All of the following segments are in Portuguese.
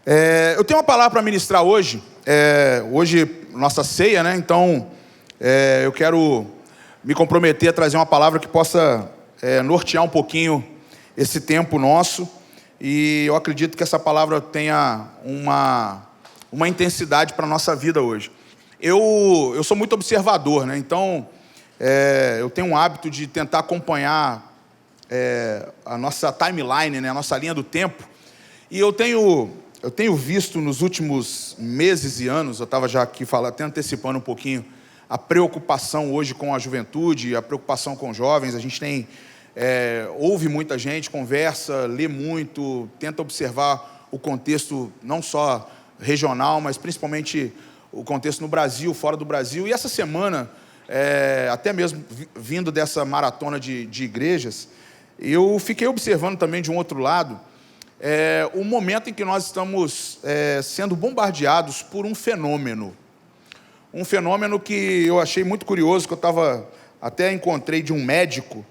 Eu tenho uma palavra para ministrar hoje. Hoje, nossa ceia, né? Então, eu quero me comprometer a trazer uma palavra que possa nortear um pouquinho esse tempo nosso. E eu acredito que essa palavra tenha uma intensidade para a nossa vida hoje. Eu sou muito observador, né? Então, eu tenho um hábito de tentar acompanhar a nossa timeline, né? A nossa linha do tempo. E eu tenho visto nos últimos meses e anos, eu estava já aqui falando, até antecipando um pouquinho, a preocupação hoje com a juventude, a preocupação com os jovens. A gente ouve muita gente, conversa, lê muito, tenta observar o contexto não só regional, mas principalmente o contexto no Brasil, fora do Brasil. E essa semana, até mesmo vindo dessa maratona de igrejas, eu fiquei observando também de um outro lado, o momento em que nós estamos sendo bombardeados por um fenômeno. Um fenômeno que eu achei muito curioso, que eu até encontrei de um médico,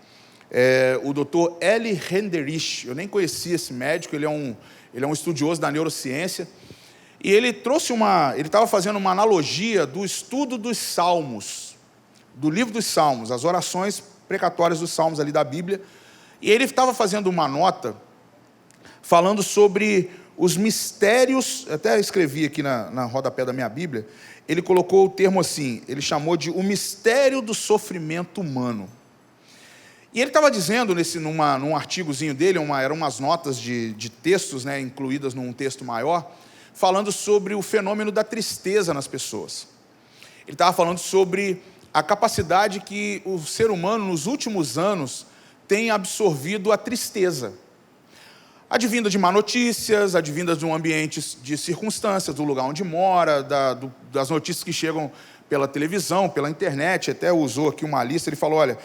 o Dr. Eli Renderich. Eu nem conhecia esse médico, ele é um estudioso da neurociência, e ele estava fazendo uma analogia do estudo dos Salmos, do livro dos Salmos, as orações precatórias dos Salmos ali da Bíblia, e ele estava fazendo uma nota falando sobre os mistérios. Até escrevi aqui na rodapé da minha Bíblia. Ele colocou o termo assim, ele chamou de o mistério do sofrimento humano. E ele estava dizendo, num artigozinho dele, eram umas notas de textos, né, incluídas num texto maior, falando sobre o fenômeno da tristeza nas pessoas. Ele estava falando sobre a capacidade que o ser humano, nos últimos anos, tem absorvido a tristeza. Advinda de má notícias, advinda de um ambiente de circunstâncias, do lugar onde mora, das notícias que chegam pela televisão, pela internet. Até usou aqui uma lista, ele falou, olha,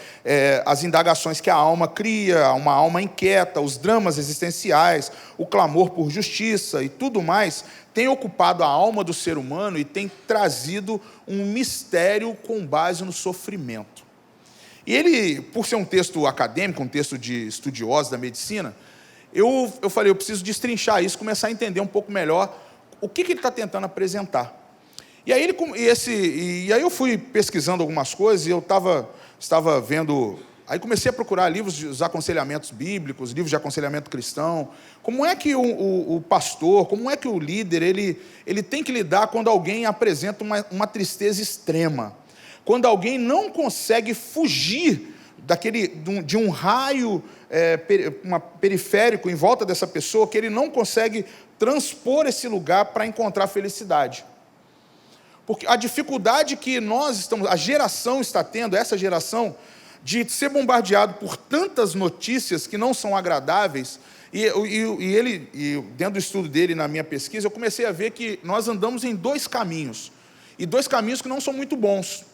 as indagações que a alma cria, uma alma inquieta, os dramas existenciais, o clamor por justiça e tudo mais, tem ocupado a alma do ser humano e tem trazido um mistério com base no sofrimento. E ele, por ser um texto acadêmico, um texto de estudiosos da medicina, eu falei, eu preciso destrinchar isso, começar a entender um pouco melhor o que ele está tentando apresentar. E aí, aí eu fui pesquisando algumas coisas, e eu estava vendo, aí comecei a procurar livros de aconselhamentos bíblicos, livros de aconselhamento cristão. Como é que o pastor, como é que o líder, ele tem que lidar quando alguém apresenta uma tristeza extrema, quando alguém não consegue fugir de um raio periférico em volta dessa pessoa, que ele não consegue transpor esse lugar para encontrar felicidade. Porque a dificuldade que a geração está tendo, essa geração, de ser bombardeado por tantas notícias que não são agradáveis, e dentro do estudo dele, na minha pesquisa, eu comecei a ver que nós andamos em dois caminhos, e dois caminhos que não são muito bons.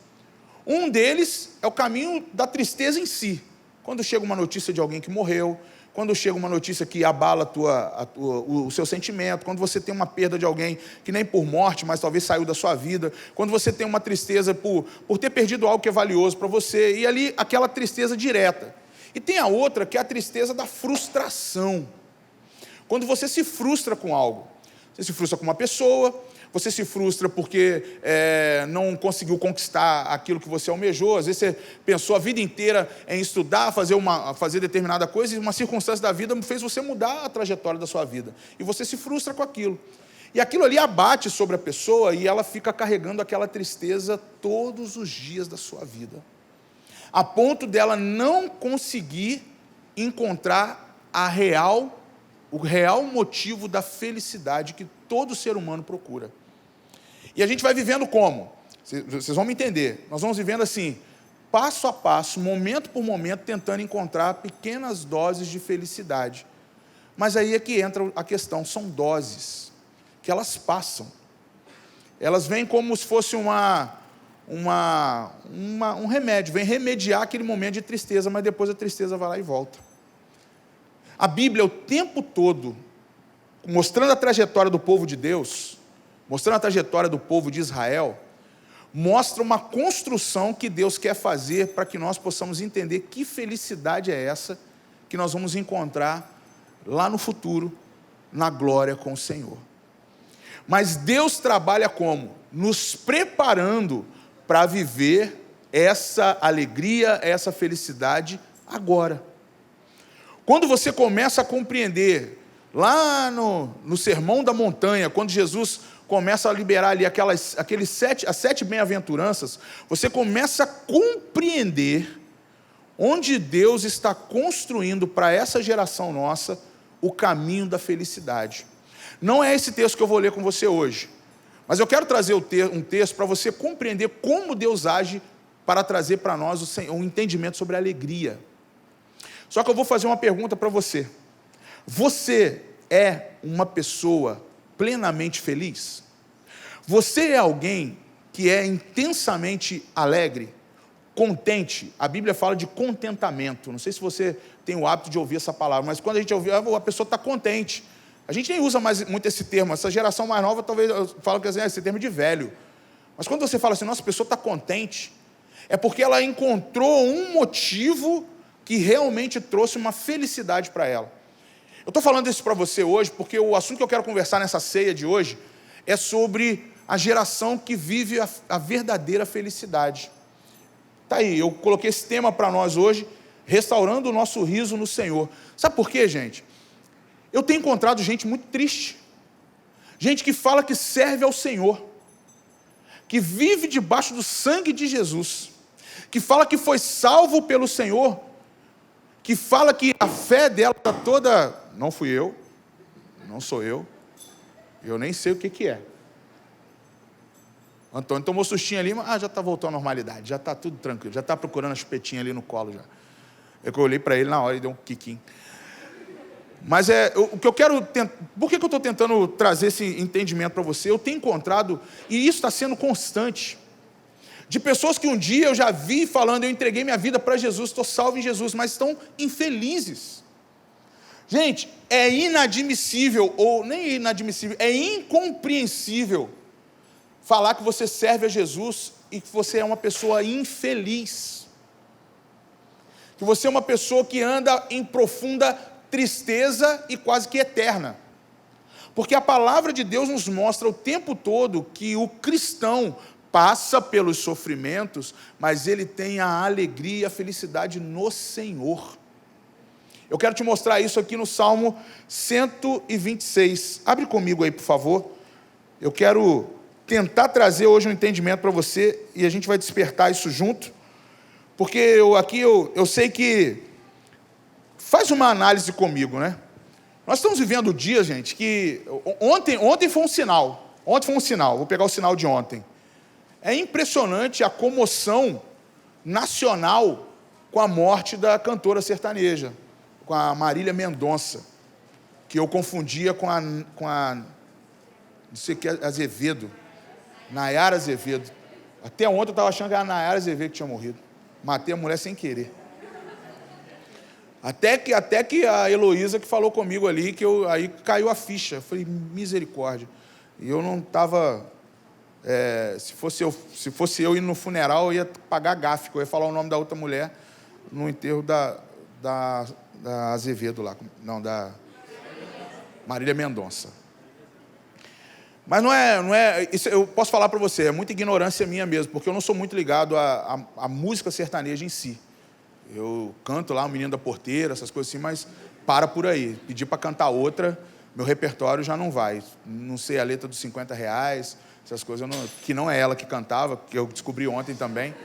Um deles é o caminho da tristeza em si. Quando chega uma notícia de alguém que morreu, quando chega uma notícia que abala o seu sentimento, quando você tem uma perda de alguém que nem por morte, mas talvez saiu da sua vida, quando você tem uma tristeza por ter perdido algo que é valioso para você, e ali aquela tristeza direta. E tem a outra, que é a tristeza da frustração. Quando você se frustra com algo, você se frustra com uma pessoa, você se frustra porque não conseguiu conquistar aquilo que você almejou. Às vezes você pensou a vida inteira em estudar, fazer determinada coisa, e uma circunstância da vida fez você mudar a trajetória da sua vida. E você se frustra com aquilo. E aquilo ali abate sobre a pessoa, e ela fica carregando aquela tristeza todos os dias da sua vida, a ponto dela não conseguir encontrar o real motivo da felicidade que todo ser humano procura. E a gente vai vivendo como? Vocês vão me entender. Nós vamos vivendo assim, passo a passo, momento por momento, tentando encontrar pequenas doses de felicidade. Mas aí é que entra a questão, são doses, que elas passam. Elas vêm como se fosse um remédio, vem remediar aquele momento de tristeza, mas depois a tristeza vai lá e volta. A Bíblia, o tempo todo, mostrando a trajetória do povo de Deus, mostrando a trajetória do povo de Israel, mostra uma construção que Deus quer fazer para que nós possamos entender que felicidade é essa que nós vamos encontrar lá no futuro, na glória com o Senhor. Mas Deus trabalha como? Nos preparando para viver essa alegria, essa felicidade agora. Quando você começa a compreender, lá no Sermão da Montanha, quando Jesus começa a liberar ali as 7 bem-aventuranças, você começa a compreender onde Deus está construindo para essa geração nossa o caminho da felicidade. Não é esse texto que eu vou ler com você hoje, mas eu quero trazer um texto para você compreender como Deus age para trazer para nós um entendimento sobre a alegria. Só que eu vou fazer uma pergunta para você. Você é uma pessoa plenamente feliz? Você é alguém que é intensamente alegre, contente? A Bíblia fala de contentamento. Não sei se você tem o hábito de ouvir essa palavra, mas quando a gente ouve, a pessoa está contente. A gente nem usa mais muito esse termo. Essa geração mais nova talvez fala que esse termo é de velho. Mas quando você fala assim, nossa, a pessoa está contente, é porque ela encontrou um motivo que realmente trouxe uma felicidade para ela. Eu estou falando isso para você hoje porque o assunto que eu quero conversar nessa ceia de hoje é sobre a geração que vive a verdadeira felicidade. Está aí, eu coloquei esse tema para nós hoje, restaurando o nosso riso no Senhor. Sabe por quê, gente? Eu tenho encontrado gente muito triste, gente que fala que serve ao Senhor, que vive debaixo do sangue de Jesus, que fala que foi salvo pelo Senhor, que fala que a fé dela está toda... Não fui eu, não sou eu nem sei o que é. Antônio tomou sustinho ali, mas já está voltando à normalidade, já está tudo tranquilo, já está procurando a chupetinha ali no colo já. Eu olhei para ele na hora e dei um quiquinho. Mas o que eu quero... Por que eu estou tentando trazer esse entendimento para você? Eu tenho encontrado, e isso está sendo constante, de pessoas que um dia eu já vi falando, eu entreguei minha vida para Jesus, estou salvo em Jesus, mas estão infelizes. Gente, é inadmissível, ou nem inadmissível, é incompreensível falar que você serve a Jesus e que você é uma pessoa infeliz. Que você é uma pessoa que anda em profunda tristeza e quase que eterna. Porque a palavra de Deus nos mostra o tempo todo que o cristão passa pelos sofrimentos, mas ele tem a alegria e a felicidade no Senhor. Eu quero te mostrar isso aqui no Salmo 126. Abre comigo aí, por favor. Eu quero tentar trazer hoje um entendimento para você e a gente vai despertar isso junto. Porque eu sei que... Faz uma análise comigo, né? Nós estamos vivendo dias, gente, que... Ontem foi um sinal. Vou pegar o sinal de ontem. É impressionante a comoção nacional com a morte da cantora sertaneja, com a Marília Mendonça, que eu confundia com a não sei o que, Azevedo, Nayara Azevedo. Até ontem eu estava achando que era a Nayara Azevedo que tinha morrido. Matei a mulher sem querer. Até que a Heloísa que falou comigo ali, aí caiu a ficha. Eu falei, misericórdia. E eu não estava... se fosse eu ir no funeral, eu ia pagar gafe, eu ia falar o nome da outra mulher no enterro da Azevedo lá, não, da Marília Mendonça. Mas não é isso, eu posso falar para você, é muita ignorância minha mesmo, porque eu não sou muito ligado à música sertaneja em si. Eu canto lá, o Menino da Porteira, essas coisas assim, mas para por aí. Pedir para cantar outra, meu repertório já não vai. Não sei a letra dos R$50, essas coisas, que não é ela que cantava, que eu descobri ontem também.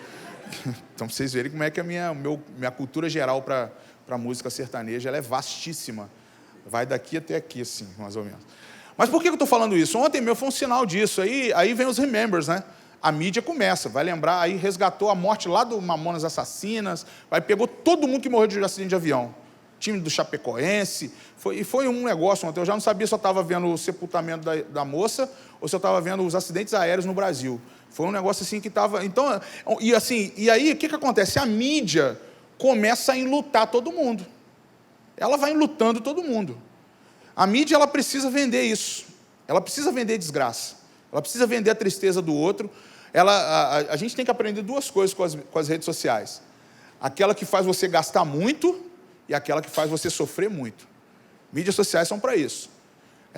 Então, para vocês verem como é que a minha cultura geral para música sertaneja, ela é vastíssima. Vai daqui até aqui, assim, mais ou menos. Mas por que eu estou falando isso? Ontem foi um sinal disso. Aí vem os remembers, né? A mídia começa, vai lembrar, aí resgatou a morte lá do Mamonas Assassinas, pegou todo mundo que morreu de acidente de avião. Time do Chapecoense, foi um negócio ontem. Eu já não sabia se eu estava vendo o sepultamento da moça ou se eu estava vendo os acidentes aéreos no Brasil. Foi um negócio assim que estava... Então, e aí, o que acontece? A mídia começa a enlutar todo mundo. Ela vai enlutando todo mundo. A mídia, ela precisa vender isso. Ela precisa vender desgraça. Ela precisa vender a tristeza do outro. A gente tem que aprender duas coisas com as redes sociais. Aquela que faz você gastar muito e aquela que faz você sofrer muito. Mídias sociais são para isso.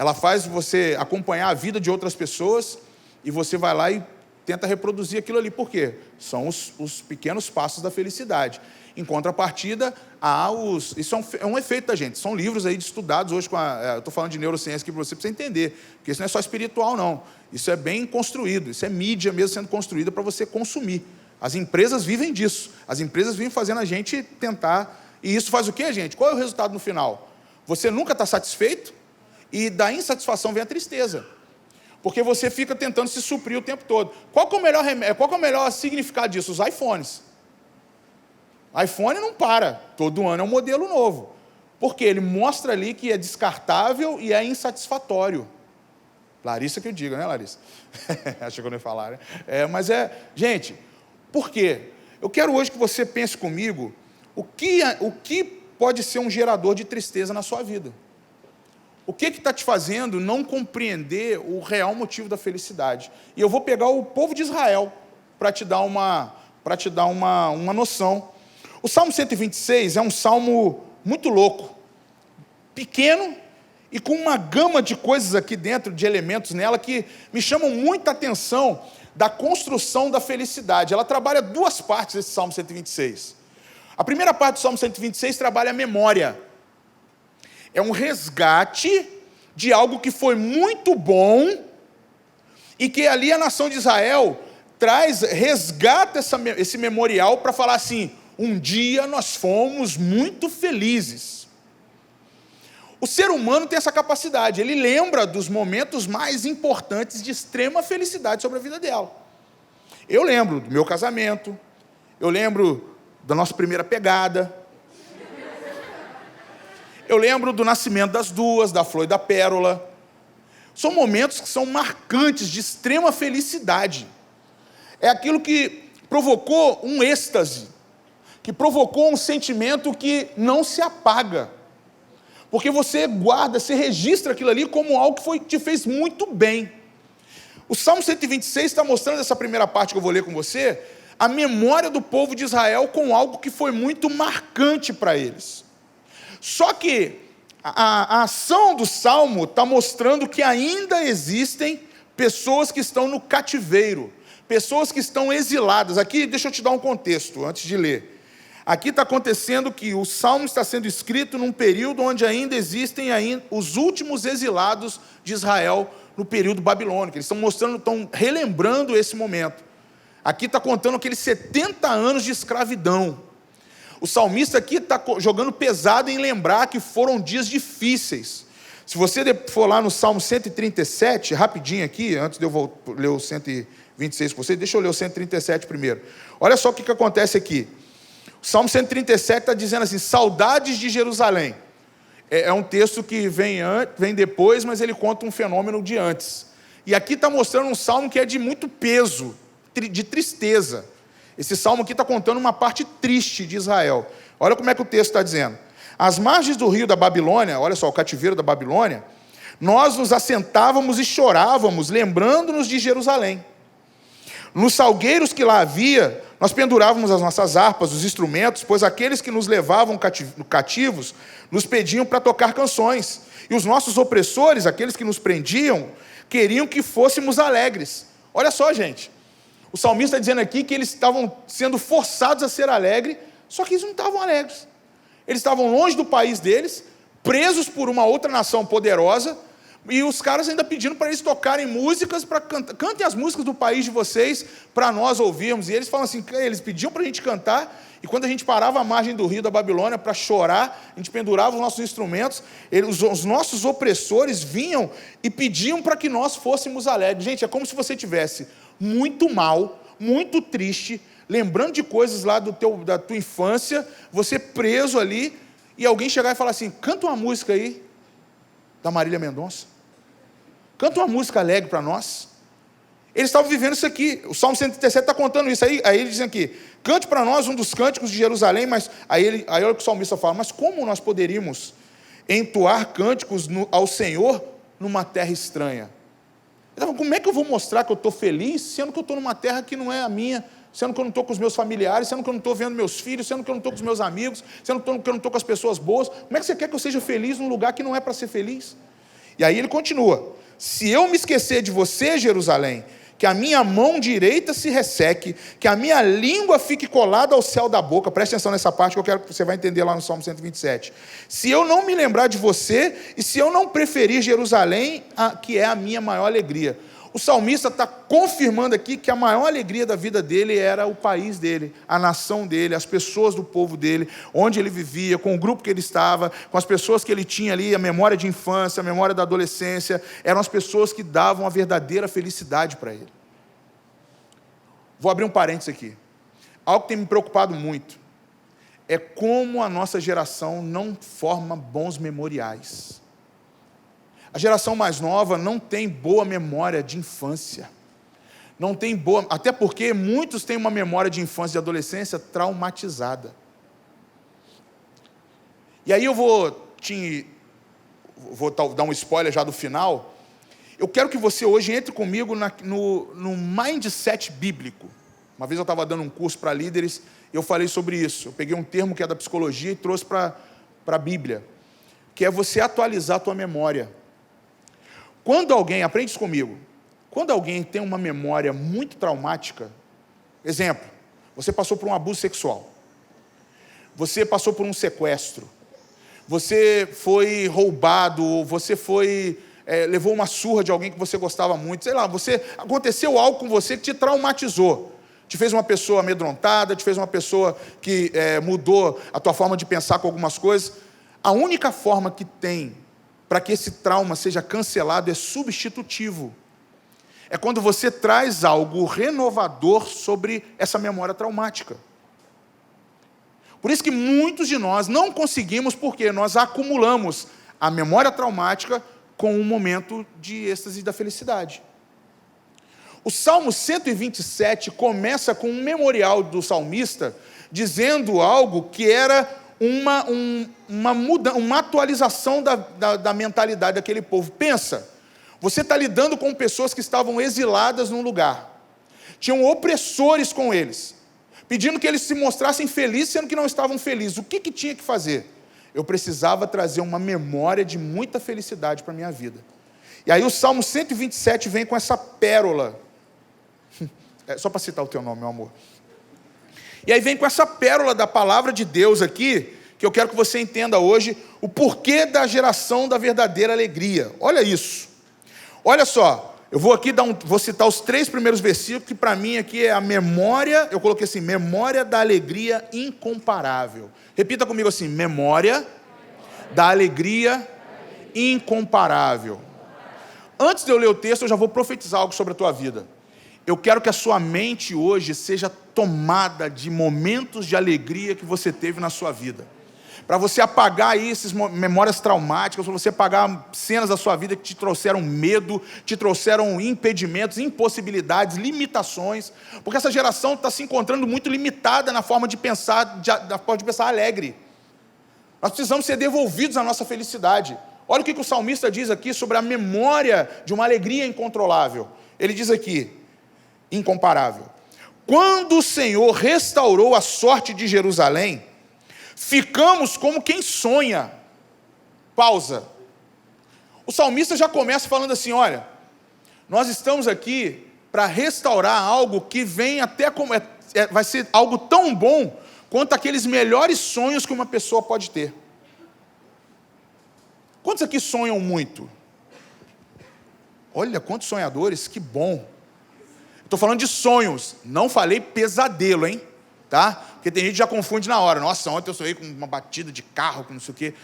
ela faz você acompanhar a vida de outras pessoas e você vai lá e tenta reproduzir aquilo ali. Por quê? São os pequenos passos da felicidade. Em contrapartida, isso é um efeito da gente. São livros aí estudados hoje eu estou falando de neurociência aqui para você entender, porque isso não é só espiritual, não. Isso é bem construído, isso é mídia mesmo sendo construída para você consumir. As empresas vivem disso. As empresas vivem fazendo a gente tentar. E isso faz o quê, gente? Qual é o resultado no final? Você nunca está satisfeito e da insatisfação vem a tristeza. Porque você fica tentando se suprir o tempo todo. Qual que é o melhor significado disso? Os iPhones. iPhone não para. Todo ano é um modelo novo. Porque ele mostra ali que é descartável e é insatisfatório. Larissa que eu digo, né, Larissa? Achei que eu não ia falar, né? Gente, por quê? Eu quero hoje que você pense comigo o que pode ser um gerador de tristeza na sua vida. O que está te fazendo não compreender o real motivo da felicidade? E eu vou pegar o povo de Israel para te dar uma noção. O Salmo 126 é um salmo muito louco, pequeno e com uma gama de coisas aqui dentro, de elementos nela, que me chamam muita atenção da construção da felicidade. Ela trabalha duas partes desse Salmo 126. A primeira parte do Salmo 126 trabalha a memória. É um resgate de algo que foi muito bom e que ali a nação de Israel resgata esse memorial para falar assim: um dia nós fomos muito felizes. O ser humano tem essa capacidade, ele lembra dos momentos mais importantes de extrema felicidade sobre a vida dela. Eu lembro do meu casamento, eu lembro da nossa primeira pegada, eu lembro do nascimento das duas, da flor e da pérola. São momentos que são marcantes, de extrema felicidade. É aquilo que provocou um êxtase, que provocou um sentimento que não se apaga. Porque você guarda, você registra aquilo ali como algo que te fez muito bem. O Salmo 126 está mostrando, essa primeira parte que eu vou ler com você, a memória do povo de Israel com algo que foi muito marcante para eles. Só que a ação do Salmo está mostrando que ainda existem pessoas que estão no cativeiro, pessoas que estão exiladas. Aqui, deixa eu te dar um contexto, antes de ler. Aqui está acontecendo que o Salmo está sendo escrito num período onde ainda existem os últimos exilados de Israel no período babilônico. Eles estão relembrando esse momento. Aqui está contando aqueles 70 anos de escravidão. O salmista aqui está jogando pesado em lembrar que foram dias difíceis. Se você for lá no Salmo 137, rapidinho aqui, antes de eu ler o 126 com você, deixa eu ler o 137 primeiro. Olha só o que acontece aqui. O Salmo 137 está dizendo assim: saudades de Jerusalém. É um texto que vem depois, mas ele conta um fenômeno de antes. E aqui está mostrando um salmo que é de muito peso, de tristeza. Esse salmo aqui está contando uma parte triste de Israel. Olha como é que o texto está dizendo. Às margens do rio da Babilônia, olha só, o cativeiro da Babilônia, nós nos assentávamos e chorávamos, lembrando-nos de Jerusalém. Nos salgueiros que lá havia, nós pendurávamos as nossas harpas, os instrumentos, pois aqueles que nos levavam cativos nos pediam para tocar canções. E os nossos opressores, aqueles que nos prendiam, queriam que fôssemos alegres. Olha só, gente. O salmista está dizendo aqui que eles estavam sendo forçados a ser alegres, só que eles não estavam alegres. Eles estavam longe do país deles, presos por uma outra nação poderosa, e os caras ainda pedindo para eles tocarem músicas, para cantem as músicas do país de vocês, para nós ouvirmos. E eles falam assim, eles pediam para a gente cantar, e quando a gente parava à margem do rio da Babilônia para chorar, a gente pendurava os nossos instrumentos, os nossos opressores vinham e pediam para que nós fôssemos alegres. Gente, é como se você tivesse muito mal, muito triste, lembrando de coisas lá da tua infância, você preso ali, e alguém chegar e falar assim, canta uma música aí, da Marília Mendonça, canta uma música alegre para nós. Eles estavam vivendo isso aqui, o Salmo 137 está contando isso, aí eles dizem aqui, cante para nós um dos cânticos de Jerusalém, mas aí olha o que o salmista fala, mas como nós poderíamos entoar cânticos ao Senhor numa terra estranha? Como é que eu vou mostrar que eu estou feliz, sendo que eu estou numa terra que não é a minha, sendo que eu não estou com os meus familiares, sendo que eu não estou vendo meus filhos, sendo que eu não estou com os meus amigos, sendo que eu não estou com as pessoas boas? Como é que você quer que eu seja feliz num lugar que não é para ser feliz? E aí ele continua: se eu me esquecer de você, Jerusalém, que a minha mão direita se resseque, que a minha língua fique colada ao céu da boca. Preste atenção nessa parte que eu quero que você vai entender lá no Salmo 127. Se eu não me lembrar de você, e se eu não preferir Jerusalém, que é a minha maior alegria. O salmista está confirmando aqui que a maior alegria da vida dele era o país dele, a nação dele, as pessoas do povo dele, onde ele vivia, com o grupo que ele estava, com as pessoas que ele tinha ali, a memória de infância, a memória da adolescência, eram as pessoas que davam a verdadeira felicidade para ele. Vou abrir um parênteses aqui. Algo que tem me preocupado muito é como a nossa geração não forma bons memoriais. A geração mais nova não tem boa memória de infância. Não tem boa, até porque muitos têm uma memória de infância e de adolescência traumatizada. E aí eu vou dar um spoiler já do final. Eu quero que você hoje entre comigo no mindset bíblico. Uma vez eu estava dando um curso para líderes e eu falei sobre isso. Eu peguei um termo que é da psicologia e trouxe para a Bíblia, que é você atualizar a tua memória. Quando alguém, aprende isso comigo, quando alguém tem uma memória muito traumática, exemplo, você passou por um abuso sexual, você passou por um sequestro, você foi roubado, você levou uma surra de alguém que você gostava muito, sei lá, aconteceu algo com você que te traumatizou, te fez uma pessoa amedrontada, te fez uma pessoa que mudou a tua forma de pensar com algumas coisas. A única forma que tem para que esse trauma seja cancelado é substitutivo. É quando você traz algo renovador sobre essa memória traumática. Por isso que muitos de nós não conseguimos, porque nós acumulamos a memória traumática com um momento de êxtase da felicidade. O Salmo 127 começa com um memorial do salmista, dizendo algo que era uma atualização da mentalidade daquele povo. Pensa, você está lidando com pessoas que estavam exiladas num lugar, tinham opressores com eles, pedindo que eles se mostrassem felizes, sendo que não estavam felizes. O que tinha que fazer? Eu precisava trazer uma memória de muita felicidade para a minha vida. E aí o Salmo 127 vem com essa pérola, só para citar o teu nome, meu amor. E aí vem com essa pérola da palavra de Deus aqui, que eu quero que você entenda hoje, o porquê da geração da verdadeira alegria. Olha isso. Olha só, eu vou aqui vou citar os 3 primeiros versículos, que para mim aqui é a memória, eu coloquei assim, memória da alegria incomparável. Repita comigo assim, memória da alegria incomparável. Antes de eu ler o texto, eu já vou profetizar algo sobre a tua vida. Eu quero que a sua mente hoje seja tomada de momentos de alegria que você teve na sua vida. Para você apagar aí essas memórias traumáticas, para você apagar cenas da sua vida que te trouxeram medo, te trouxeram impedimentos, impossibilidades, limitações. Porque essa geração está se encontrando muito limitada na forma de pensar, na forma de pensar alegre. Nós precisamos ser devolvidos à nossa felicidade. Olha o que o salmista diz aqui sobre a memória de uma alegria incontrolável. Ele diz aqui, incomparável: quando o Senhor restaurou a sorte de Jerusalém, ficamos como quem sonha. Pausa. O salmista já começa falando assim, olha, nós estamos aqui para restaurar algo que vem até como vai ser algo tão bom quanto aqueles melhores sonhos que uma pessoa pode ter. Quantos aqui sonham muito? Olha, quantos sonhadores, que bom. Estou falando de sonhos, não falei pesadelo, hein? Tá? Porque tem gente que já confunde na hora. Nossa, ontem eu sonhei com uma batida de carro, com não sei o quê.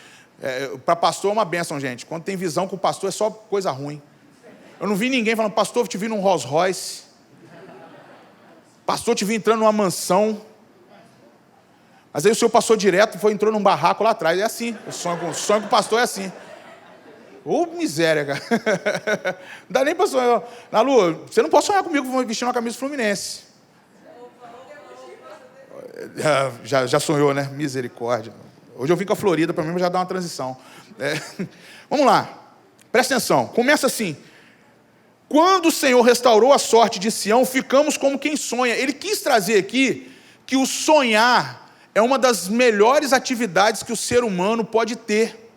Para pastor é uma bênção, gente. Quando tem visão com o pastor é só coisa ruim. Eu não vi ninguém falando, pastor, eu te vi num Rolls Royce. Pastor, eu te vi entrando numa mansão. Mas aí o senhor passou direto e entrou num barraco lá atrás. É assim, o sonho com o pastor é assim. Ô, miséria, cara. Não dá nem para sonhar. Nalu, você não pode sonhar comigo vestindo uma camisa Fluminense. Já sonhou, né? Misericórdia. Hoje eu vim com a Florida, para mim já dá uma transição. Vamos lá. Presta atenção. Começa assim. Quando o Senhor restaurou a sorte de Sião, ficamos como quem sonha. Ele quis trazer aqui que o sonhar é uma das melhores atividades que o ser humano pode ter.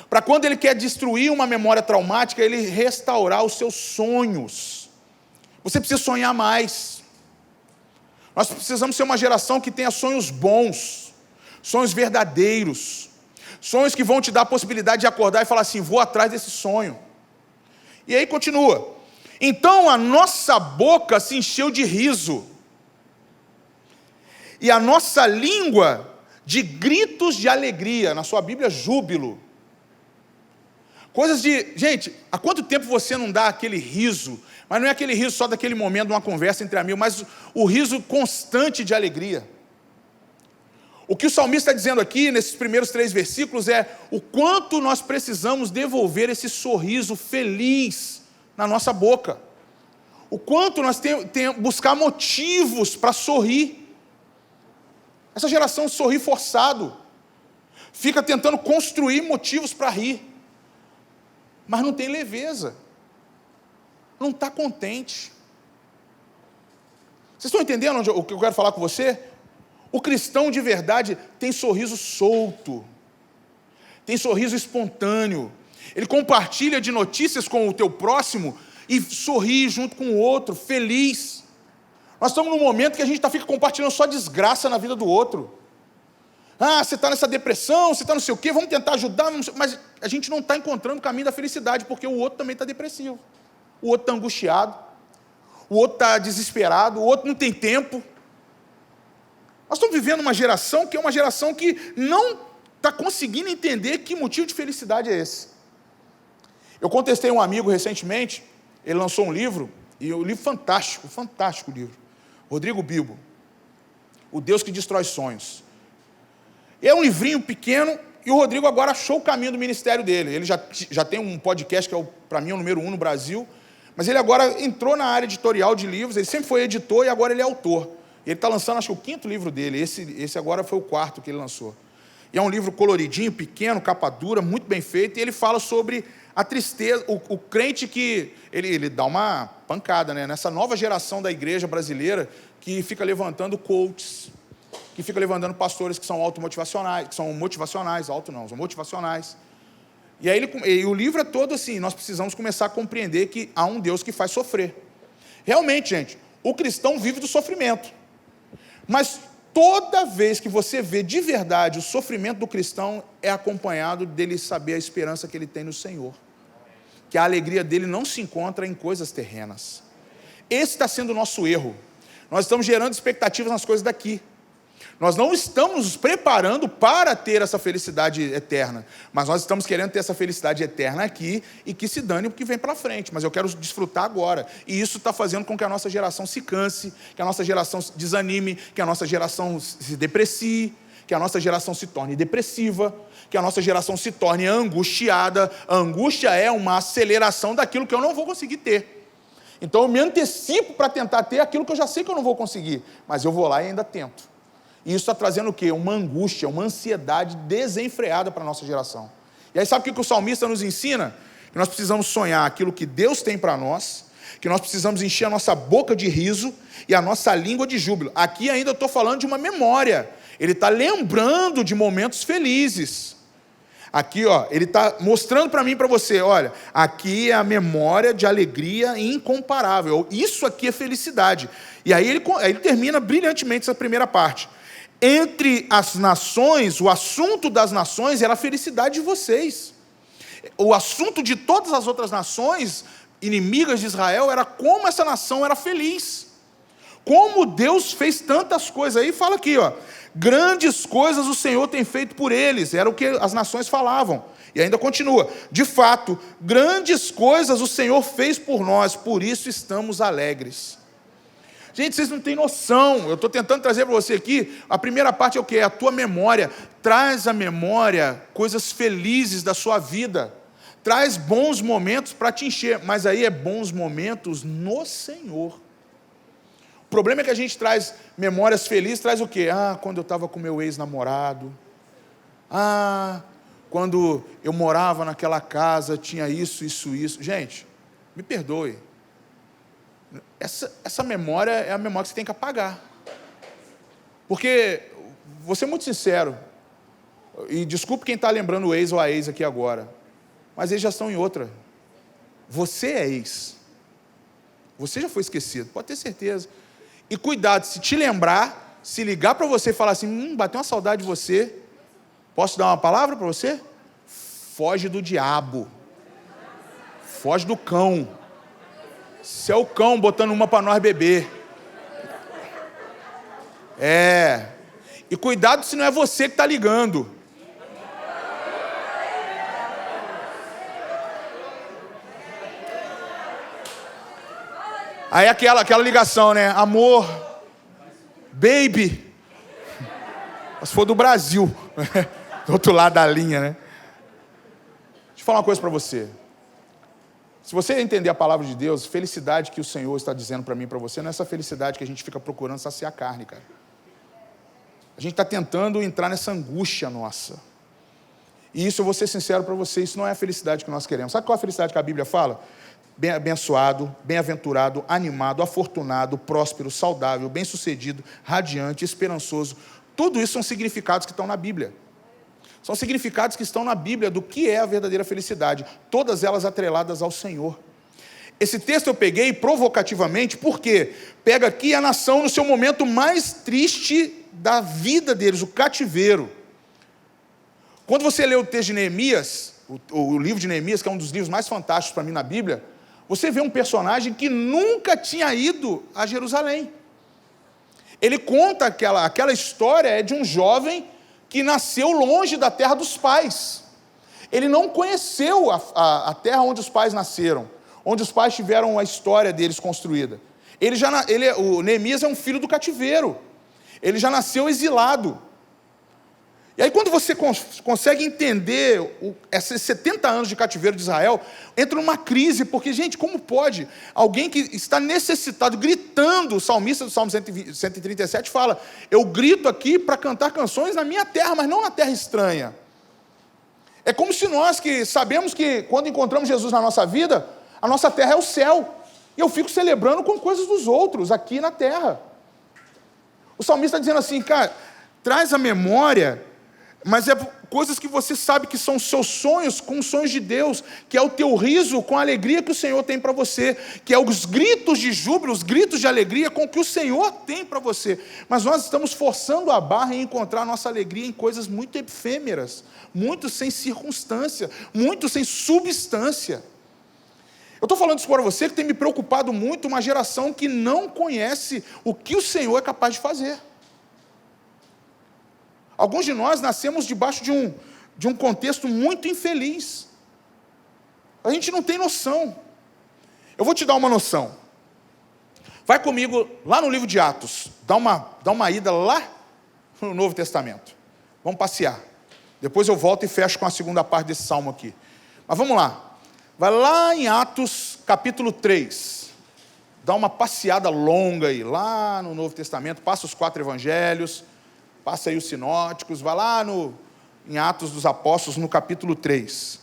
Para quando ele quer destruir uma memória traumática, ele restaurar os seus sonhos. Você precisa sonhar mais. Nós precisamos ser uma geração que tenha sonhos bons, sonhos verdadeiros, sonhos que vão te dar a possibilidade de acordar e falar assim, vou atrás desse sonho. E aí continua. Então a nossa boca se encheu de riso, e a nossa língua de gritos de alegria. Na sua Bíblia, júbilo. Coisas de... Gente, há quanto tempo você não dá aquele riso? Mas não é aquele riso só daquele momento de uma conversa entre amigos, mas o riso constante de alegria. O que o salmista está dizendo aqui, nesses primeiros 3 versículos, é o quanto nós precisamos devolver esse sorriso feliz na nossa boca. O quanto nós temos buscar motivos para sorrir. Essa geração sorri forçado. Fica tentando construir motivos para rir. Mas não tem leveza. Não está contente. Vocês estão entendendo o que eu quero falar com você? O cristão de verdade tem sorriso solto. Tem sorriso espontâneo. Ele compartilha de notícias com o teu próximo e sorri junto com o outro, feliz. Nós estamos num momento que a gente fica compartilhando só desgraça na vida do outro. Ah, você está nessa depressão, você está não sei o quê, vamos tentar ajudar, mas a gente não está encontrando o caminho da felicidade, porque o outro também está depressivo, o outro está angustiado, o outro está desesperado, o outro não tem tempo. Nós estamos vivendo uma geração que é uma geração que não está conseguindo entender que motivo de felicidade é esse. Eu contestei um amigo recentemente, ele lançou um livro, e um livro fantástico, fantástico livro, Rodrigo Bibo, O Deus que Destrói Sonhos. É um livrinho pequeno, e o Rodrigo agora achou o caminho do ministério dele. Ele já tem um podcast que para mim é o número 1 no Brasil, mas ele agora entrou na área editorial de livros, ele sempre foi editor e agora ele é autor. Ele está lançando, acho que o 5º livro dele, esse agora foi o 4º que ele lançou. E é um livro coloridinho, pequeno, capa dura, muito bem feito, e ele fala sobre a tristeza, o crente que, ele dá uma pancada, né? Nessa nova geração da igreja brasileira, que fica levantando coaches, que fica levantando pastores que são automotivacionais, que são motivacionais, são motivacionais. E aí o livro é todo assim, nós precisamos começar a compreender que há um Deus que faz sofrer. Realmente, gente, o cristão vive do sofrimento. Mas toda vez que você vê de verdade o sofrimento do cristão, é acompanhado dele saber a esperança que ele tem no Senhor. Que a alegria dele não se encontra em coisas terrenas. Esse está sendo o nosso erro. Nós estamos gerando expectativas nas coisas daqui. Nós não estamos nos preparando para ter essa felicidade eterna, mas nós estamos querendo ter essa felicidade eterna aqui e que se dane o que vem para frente, mas eu quero desfrutar agora. E isso está fazendo com que a nossa geração se canse, que a nossa geração se desanime, que a nossa geração se deprecie, que a nossa geração se torne depressiva, que a nossa geração se torne angustiada. A angústia é uma aceleração daquilo que eu não vou conseguir ter. Então eu me antecipo para tentar ter aquilo que eu já sei que eu não vou conseguir, mas eu vou lá e ainda tento. E isso está trazendo o quê? Uma angústia, uma ansiedade desenfreada para a nossa geração. E aí sabe o que o salmista nos ensina? Que nós precisamos sonhar aquilo que Deus tem para nós, que nós precisamos encher a nossa boca de riso e a nossa língua de júbilo. Aqui ainda eu estou falando de uma memória. Ele está lembrando de momentos felizes. Aqui, ó, ele está mostrando para mim e para você, olha, aqui é a memória de alegria incomparável. Isso aqui é felicidade. E aí ele termina brilhantemente essa primeira parte. Entre as nações, o assunto das nações era a felicidade de vocês. O assunto de todas as outras nações, inimigas de Israel, era como essa nação era feliz. Como Deus fez tantas coisas. Aí fala aqui, ó, grandes coisas o Senhor tem feito por eles. Era o que as nações falavam. E ainda continua. De fato, grandes coisas o Senhor fez por nós, por isso estamos alegres. Gente, vocês não têm noção. Eu estou tentando trazer para você aqui, a primeira parte é o quê? É a tua memória. Traz à memória coisas felizes da sua vida. Traz bons momentos para te encher. Mas aí é bons momentos no Senhor. O problema é que a gente traz memórias felizes, traz o quê? Ah, quando eu estava com meu ex-namorado. Ah, quando eu morava naquela casa, tinha isso, isso, isso. Gente, me perdoe. Essa memória é a memória que você tem que apagar. Porque, vou ser muito sincero, E desculpe quem está lembrando o ex ou a ex aqui agora, mas eles já estão em outra. Você é ex. Você já foi esquecido, pode ter certeza. E cuidado, se te lembrar, se ligar para você e falar assim, bateu uma saudade de você, posso dar uma palavra para você? Foge do diabo. Foge do cão. Você é o cão botando uma para nós beber. E cuidado se não é você que está ligando. Aí aquela ligação, né? Amor, baby. Mas se for do Brasil, do outro lado da linha, né? Deixa eu falar uma coisa para você. Se você entender a palavra de Deus, felicidade que o Senhor está dizendo para mim e para você, não é essa felicidade que a gente fica procurando saciar a carne, cara. A gente está tentando entrar nessa angústia nossa. E isso, eu vou ser sincero para você, isso não é a felicidade que nós queremos. Sabe qual é a felicidade que a Bíblia fala? Bem abençoado, bem-aventurado, animado, afortunado, próspero, saudável, bem-sucedido, radiante, esperançoso. Tudo isso são significados que estão na Bíblia. São significados que estão na Bíblia do que é a verdadeira felicidade. Todas elas atreladas ao Senhor. Esse texto eu peguei provocativamente, porque pega aqui a nação no seu momento mais triste da vida deles, o cativeiro. Quando você lê o texto de Neemias, o livro de Neemias, que é um dos livros mais fantásticos para mim na Bíblia, você vê um personagem que nunca tinha ido a Jerusalém. Ele conta aquela história de um jovem que nasceu longe da terra dos pais. Ele não conheceu a terra onde os pais nasceram, onde os pais tiveram a história deles construída. O Neemias é um filho do cativeiro. Ele já nasceu exilado. E aí quando você consegue entender esses 70 anos de cativeiro de Israel, entra numa crise, porque, gente, como pode alguém que está necessitado, gritando, o salmista do Salmo 137 fala, eu grito aqui para cantar canções na minha terra, mas não na terra estranha. É como se nós que sabemos que quando encontramos Jesus na nossa vida, a nossa terra é o céu, e eu fico celebrando com coisas dos outros aqui na terra. O salmista está dizendo assim, cara, traz a memória, mas é coisas que você sabe que são os seus sonhos com os sonhos de Deus, que é o teu riso com a alegria que o Senhor tem para você, que é os gritos de júbilo, os gritos de alegria com que o Senhor tem para você. Mas nós estamos forçando a barra em encontrar a nossa alegria em coisas muito efêmeras, muito sem circunstância, muito sem substância. Eu estou falando isso para você que tem me preocupado muito, uma geração que não conhece o que o Senhor é capaz de fazer. Alguns de nós nascemos debaixo de um contexto muito infeliz. A gente não tem noção. Eu vou te dar uma noção. Vai comigo lá no livro de Atos. Dá uma ida lá no Novo Testamento. Vamos passear. Depois eu volto e fecho com a segunda parte desse salmo aqui. Mas vamos lá. Vai lá em Atos, capítulo 3. Dá uma passeada longa aí, lá no Novo Testamento. Passa os 4 evangelhos. Passa aí os sinóticos, vai lá em Atos dos Apóstolos, no capítulo 3.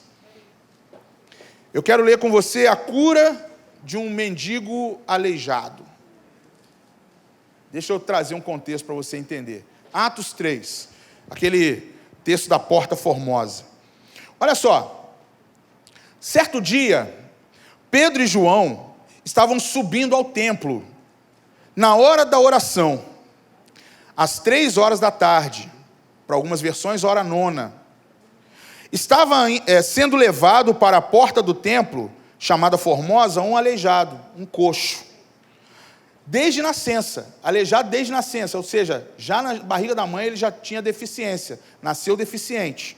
Eu quero ler com você a cura de um mendigo aleijado. Deixa eu trazer um contexto para você entender. Atos 3, aquele texto da Porta Formosa. Olha só, certo dia, Pedro e João estavam subindo ao templo, na hora da oração, às 3 horas da tarde, para algumas versões, hora nona. Estava sendo levado para a porta do templo, chamada Formosa, um aleijado, um coxo. Desde nascença, aleijado desde nascença, ou seja, já na barriga da mãe ele já tinha deficiência, nasceu deficiente.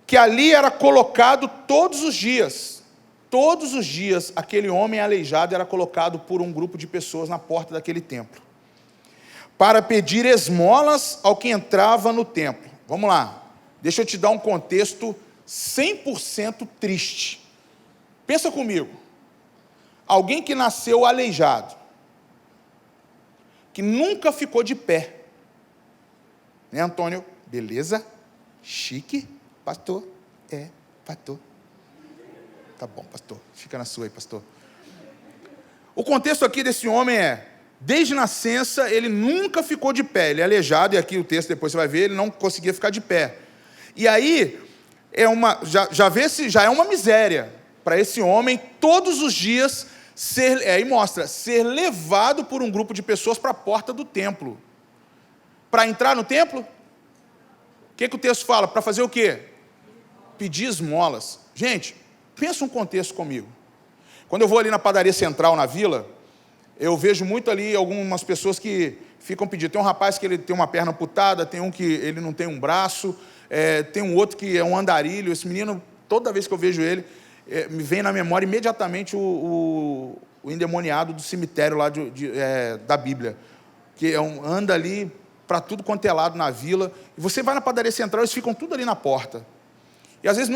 Que ali era colocado todos os dias, aquele homem aleijado era colocado por um grupo de pessoas na porta daquele templo, para pedir esmolas ao que entrava no templo. Vamos lá, deixa eu te dar um contexto 100% triste. Pensa comigo, alguém que nasceu aleijado, que nunca ficou de pé, né, Antônio? Beleza? Chique? Pastor? Pastor. Tá bom, pastor, fica na sua aí, pastor. O contexto aqui desse homem é, Desde nascença, ele nunca ficou de pé. Ele é aleijado, e aqui o texto, depois você vai ver, ele não conseguia ficar de pé. E aí, já é uma miséria para esse homem, todos os dias, aí mostra, ser levado por um grupo de pessoas para a porta do templo. Para entrar no templo, o que o texto fala? Para fazer o quê? Pedir esmolas. Gente, pensa um contexto comigo. Quando eu vou ali na padaria central, na vila, eu vejo muito ali algumas pessoas que ficam pedindo. Tem um rapaz que ele tem uma perna amputada, tem um que ele não tem um braço, tem um outro que é um andarilho. Esse menino, toda vez que eu vejo ele, me vem na memória imediatamente o endemoniado do cemitério lá da Bíblia, que anda ali para tudo quanto é lado na vila. E você vai na padaria central, eles ficam tudo ali na porta. E às vezes,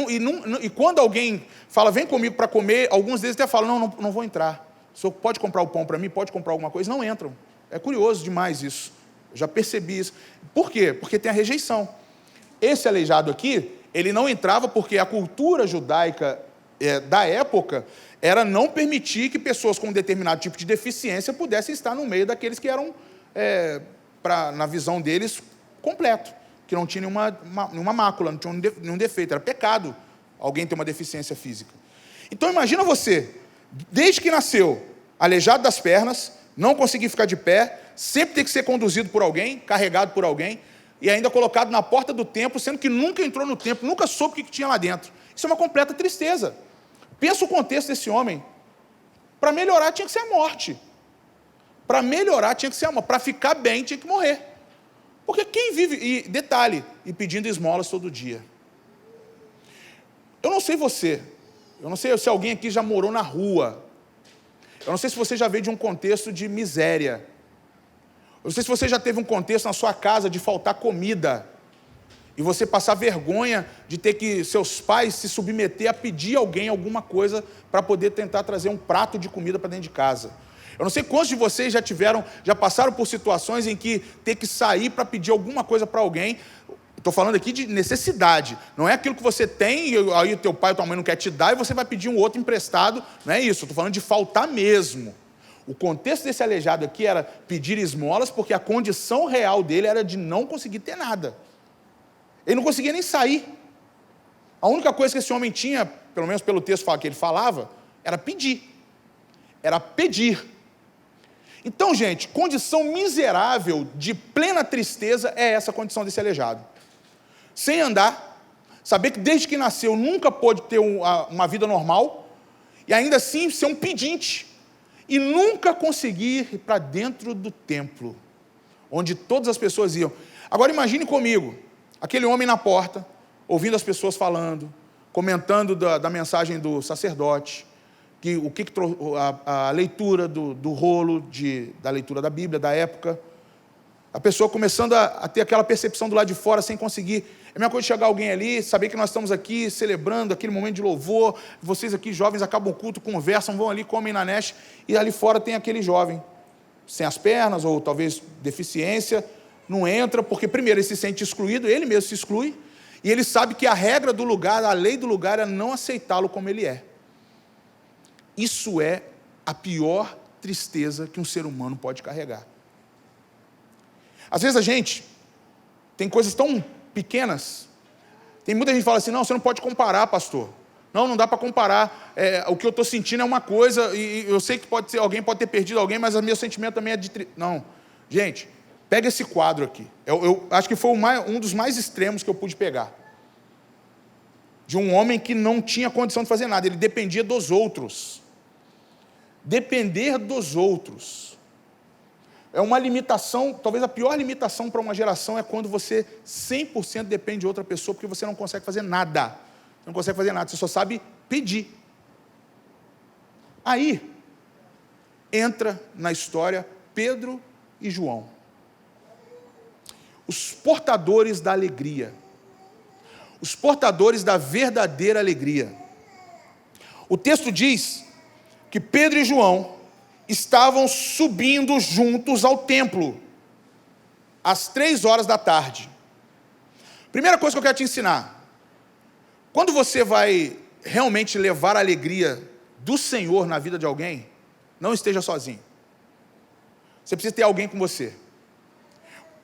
e quando alguém fala, vem comigo para comer, alguns deles até falam, não vou entrar. O senhor pode comprar o pão para mim? Pode comprar alguma coisa? Não entram. É curioso demais isso. Eu já percebi isso. Por quê? Porque tem a rejeição. Esse aleijado aqui, ele não entrava porque a cultura judaica da época era não permitir que pessoas com um determinado tipo de deficiência pudessem estar no meio daqueles que eram, na visão deles, completo, que não tinha nenhuma mácula, não tinha nenhum defeito, era pecado alguém ter uma deficiência física. Então imagina você, desde que nasceu, aleijado das pernas, não conseguir ficar de pé, sempre ter que ser conduzido por alguém, carregado por alguém, e ainda colocado na porta do templo, sendo que nunca entrou no templo, nunca soube o que tinha lá dentro. Isso é uma completa tristeza. Pensa o contexto desse homem. Para melhorar tinha que ser a morte. Para melhorar tinha que ser a morte. Para ficar bem tinha que morrer. Porque quem vive, e detalhe, e pedindo esmolas todo dia. Eu não sei você, eu não sei se alguém aqui já morou na rua. Eu não sei se você já veio de um contexto de miséria. Eu não sei se você já teve um contexto na sua casa de faltar comida. E você passar vergonha de ter que seus pais se submeter a pedir a alguém alguma coisa para poder tentar trazer um prato de comida para dentro de casa. Eu não sei quantos de vocês já passaram por situações em que ter que sair para pedir alguma coisa para alguém. Estou falando aqui de necessidade. Não é aquilo que você tem e aí o teu pai ou tua mãe não quer te dar e você vai pedir um outro emprestado. Não é isso. Estou falando de faltar mesmo. O contexto desse aleijado aqui era pedir esmolas porque a condição real dele era de não conseguir ter nada. Ele não conseguia nem sair. A única coisa que esse homem tinha, pelo menos pelo texto que ele falava, era pedir. Era pedir. Então, gente, condição miserável de plena tristeza é essa condição desse aleijado. Sem andar, saber que desde que nasceu nunca pôde ter uma vida normal, e ainda assim ser um pedinte, e nunca conseguir ir para dentro do templo, onde todas as pessoas iam. Agora imagine comigo, aquele homem na porta, ouvindo as pessoas falando, comentando da mensagem do sacerdote, a leitura do rolo, da leitura da Bíblia, da época, a pessoa começando a ter aquela percepção do lado de fora, sem conseguir. É a mesma coisa de chegar alguém ali, saber que nós estamos aqui celebrando aquele momento de louvor, vocês aqui jovens acabam o culto, conversam, vão ali, comem na neste, e ali fora tem aquele jovem, sem as pernas, ou talvez deficiência, não entra, porque primeiro ele se sente excluído, ele mesmo se exclui, e ele sabe que a regra do lugar, a lei do lugar é não aceitá-lo como ele é. Isso é a pior tristeza que um ser humano pode carregar. Às vezes a gente tem coisas tão pequenas, tem muita gente que fala assim, não, você não pode comparar, pastor. Não dá para comparar, o que eu estou sentindo é uma coisa, e eu sei que alguém pode ter perdido alguém, mas o meu sentimento também é de... Não, gente, pega esse quadro aqui, eu acho que foi um dos mais extremos que eu pude pegar, de um homem que não tinha condição de fazer nada, ele dependia dos outros. Depender dos outros é uma limitação, talvez a pior limitação para uma geração é quando você 100% depende de outra pessoa, porque você não consegue fazer nada. Você não consegue fazer nada, você só sabe pedir. Aí, entra na história Pedro e João. Os portadores da alegria. Os portadores da verdadeira alegria. O texto diz que Pedro e João estavam subindo juntos ao templo, às 3 horas da tarde. Primeira coisa que eu quero te ensinar, quando você vai realmente levar a alegria do Senhor na vida de alguém, não esteja sozinho. Você precisa ter alguém com você.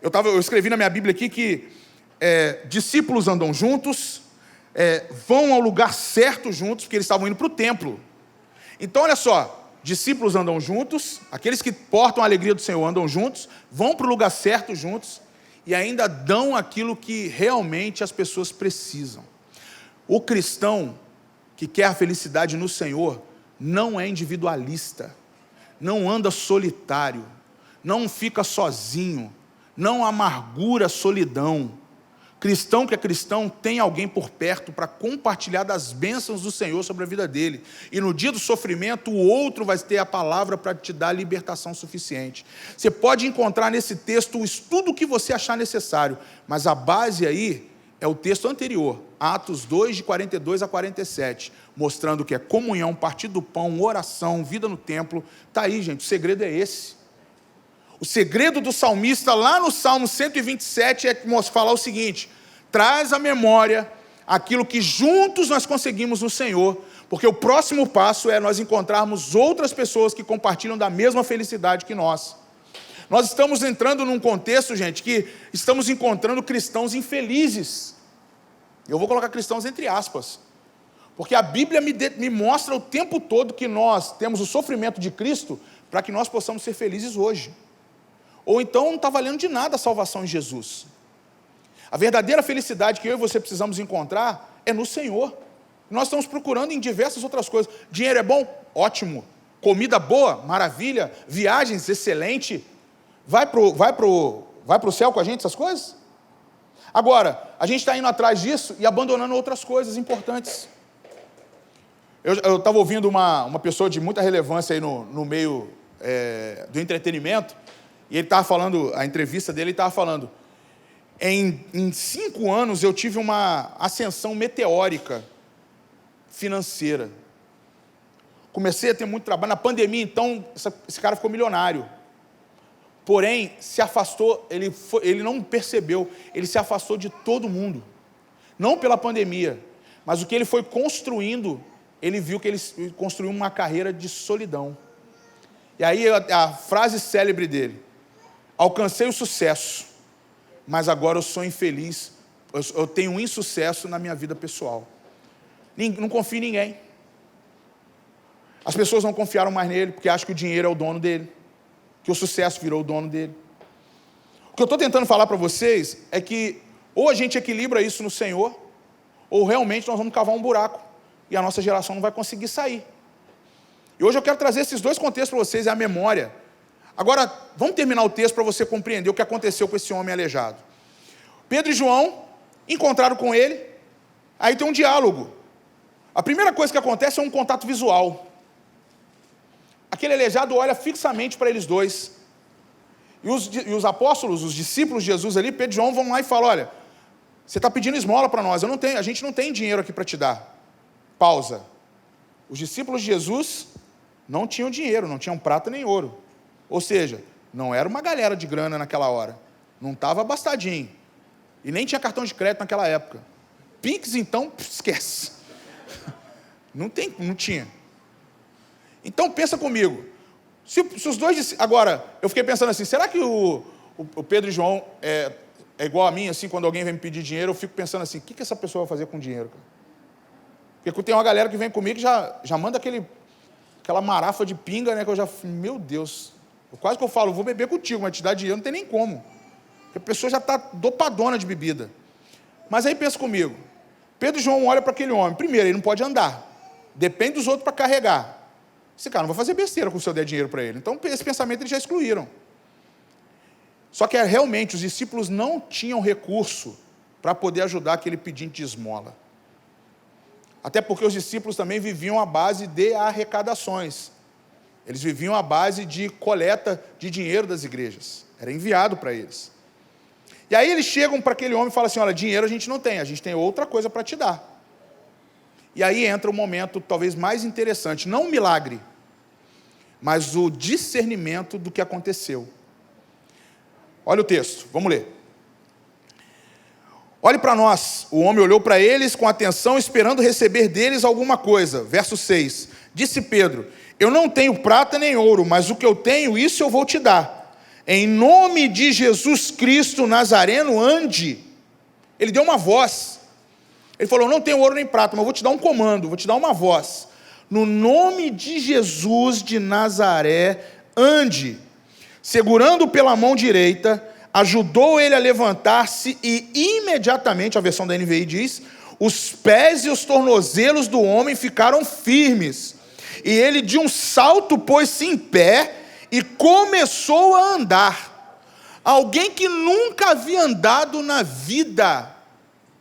Eu escrevi na minha Bíblia aqui que discípulos andam juntos, vão ao lugar certo juntos, porque eles estavam indo para o templo. Então, olha só, discípulos andam juntos, aqueles que portam a alegria do Senhor andam juntos, vão para o lugar certo juntos, e ainda dão aquilo que realmente as pessoas precisam. O cristão que quer a felicidade no Senhor não é individualista, não anda solitário, não fica sozinho, não amargura a solidão. Cristão que é cristão tem alguém por perto para compartilhar das bênçãos do Senhor sobre a vida dele. E no dia do sofrimento, o outro vai ter a palavra para te dar libertação suficiente. Você pode encontrar nesse texto tudo o que você achar necessário, mas a base aí é o texto anterior, Atos 2, de 42 a 47, mostrando que é comunhão, partir do pão, oração, vida no templo. Está aí, gente, o segredo é esse. O segredo do salmista, lá no Salmo 127, é falar o seguinte: traz à memória aquilo que juntos nós conseguimos no Senhor, porque o próximo passo é nós encontrarmos outras pessoas que compartilham da mesma felicidade que nós. Nós estamos entrando num contexto, gente, que estamos encontrando cristãos infelizes. Eu vou colocar cristãos entre aspas, porque a Bíblia me mostra o tempo todo que nós temos o sofrimento de Cristo para que nós possamos ser felizes hoje. Ou então não está valendo de nada a salvação em Jesus. A verdadeira felicidade que eu e você precisamos encontrar é no Senhor. Nós estamos procurando em diversas outras coisas. Dinheiro é bom? Ótimo. Comida boa? Maravilha. Viagens? Excelente. Vai pro céu com a gente essas coisas? Agora, a gente está indo atrás disso e abandonando outras coisas importantes. Eu estava ouvindo uma pessoa de muita relevância aí no meio do entretenimento, e ele estava falando, a entrevista dele, ele estava falando, em 5 anos eu tive uma ascensão meteórica financeira. Comecei a ter muito trabalho. Na pandemia, então, esse cara ficou milionário. Porém, se afastou, ele não percebeu, ele se afastou de todo mundo. Não pela pandemia, mas o que ele foi construindo, ele viu que ele construiu uma carreira de solidão. E aí a frase célebre dele: alcancei o sucesso, mas agora eu sou infeliz, eu tenho um insucesso na minha vida pessoal. Não confio em ninguém. As pessoas não confiaram mais nele, porque acham que o dinheiro é o dono dele, que o sucesso virou o dono dele. O que eu estou tentando falar para vocês é que ou a gente equilibra isso no Senhor, ou realmente nós vamos cavar um buraco, e a nossa geração não vai conseguir sair. E hoje eu quero trazer esses dois contextos para vocês, é a memória. Agora, vamos terminar o texto para você compreender o que aconteceu com esse homem aleijado. Pedro e João encontraram com ele, aí tem um diálogo. A primeira coisa que acontece é um contato visual. Aquele aleijado olha fixamente para eles dois. E os apóstolos, os discípulos de Jesus ali, Pedro e João, vão lá e falam: olha, você está pedindo esmola para nós, a gente não tem dinheiro aqui para te dar. Pausa. Os discípulos de Jesus não tinham dinheiro, não tinham prata nem ouro. Ou seja, não era uma galera de grana naquela hora. Não estava abastadinho. E nem tinha cartão de crédito naquela época. Pix, então, esquece. Não tinha. Então, pensa comigo. Se os dois... Agora, eu fiquei pensando assim, será que o Pedro e João é igual a mim, assim, quando alguém vem me pedir dinheiro, eu fico pensando assim, o que essa pessoa vai fazer com dinheiro, cara? Porque tem uma galera que vem comigo e já manda aquela marafa de pinga, né, que eu já... Meu Deus... Quase que eu falo, vou beber contigo, mas te dar dinheiro não tem nem como. Porque a pessoa já está dopadona de bebida. Mas aí pensa comigo. Pedro e João olham para aquele homem. Primeiro, ele não pode andar. Depende dos outros para carregar. Esse cara não vai fazer besteira se eu der dinheiro para ele. Então, esse pensamento eles já excluíram. Só que realmente os discípulos não tinham recurso para poder ajudar aquele pedinte de esmola. Até porque os discípulos também viviam à base de arrecadações. Eles viviam à base de coleta de dinheiro das igrejas. Era enviado para eles. E aí eles chegam para aquele homem e falam assim: olha, dinheiro a gente não tem, a gente tem outra coisa para te dar. E aí entra o momento talvez mais interessante, não um milagre, mas o discernimento do que aconteceu. Olha o texto, vamos ler. Olhe para nós. O homem olhou para eles com atenção, esperando receber deles alguma coisa. Verso 6. Disse Pedro: eu não tenho prata nem ouro, mas o que eu tenho, isso eu vou te dar. em nome de Jesus Cristo Nazareno, ande. Ele deu uma voz. Ele falou, não tenho ouro nem prata, mas vou te dar um comando, vou te dar uma voz. No nome de Jesus de Nazaré, ande. Segurando pela mão direita, ajudou ele a levantar-se e imediatamente, a versão da NVI diz, os pés e os tornozelos do homem ficaram firmes. E ele de um salto pôs-se em pé e começou a andar. Alguém que nunca havia andado na vida,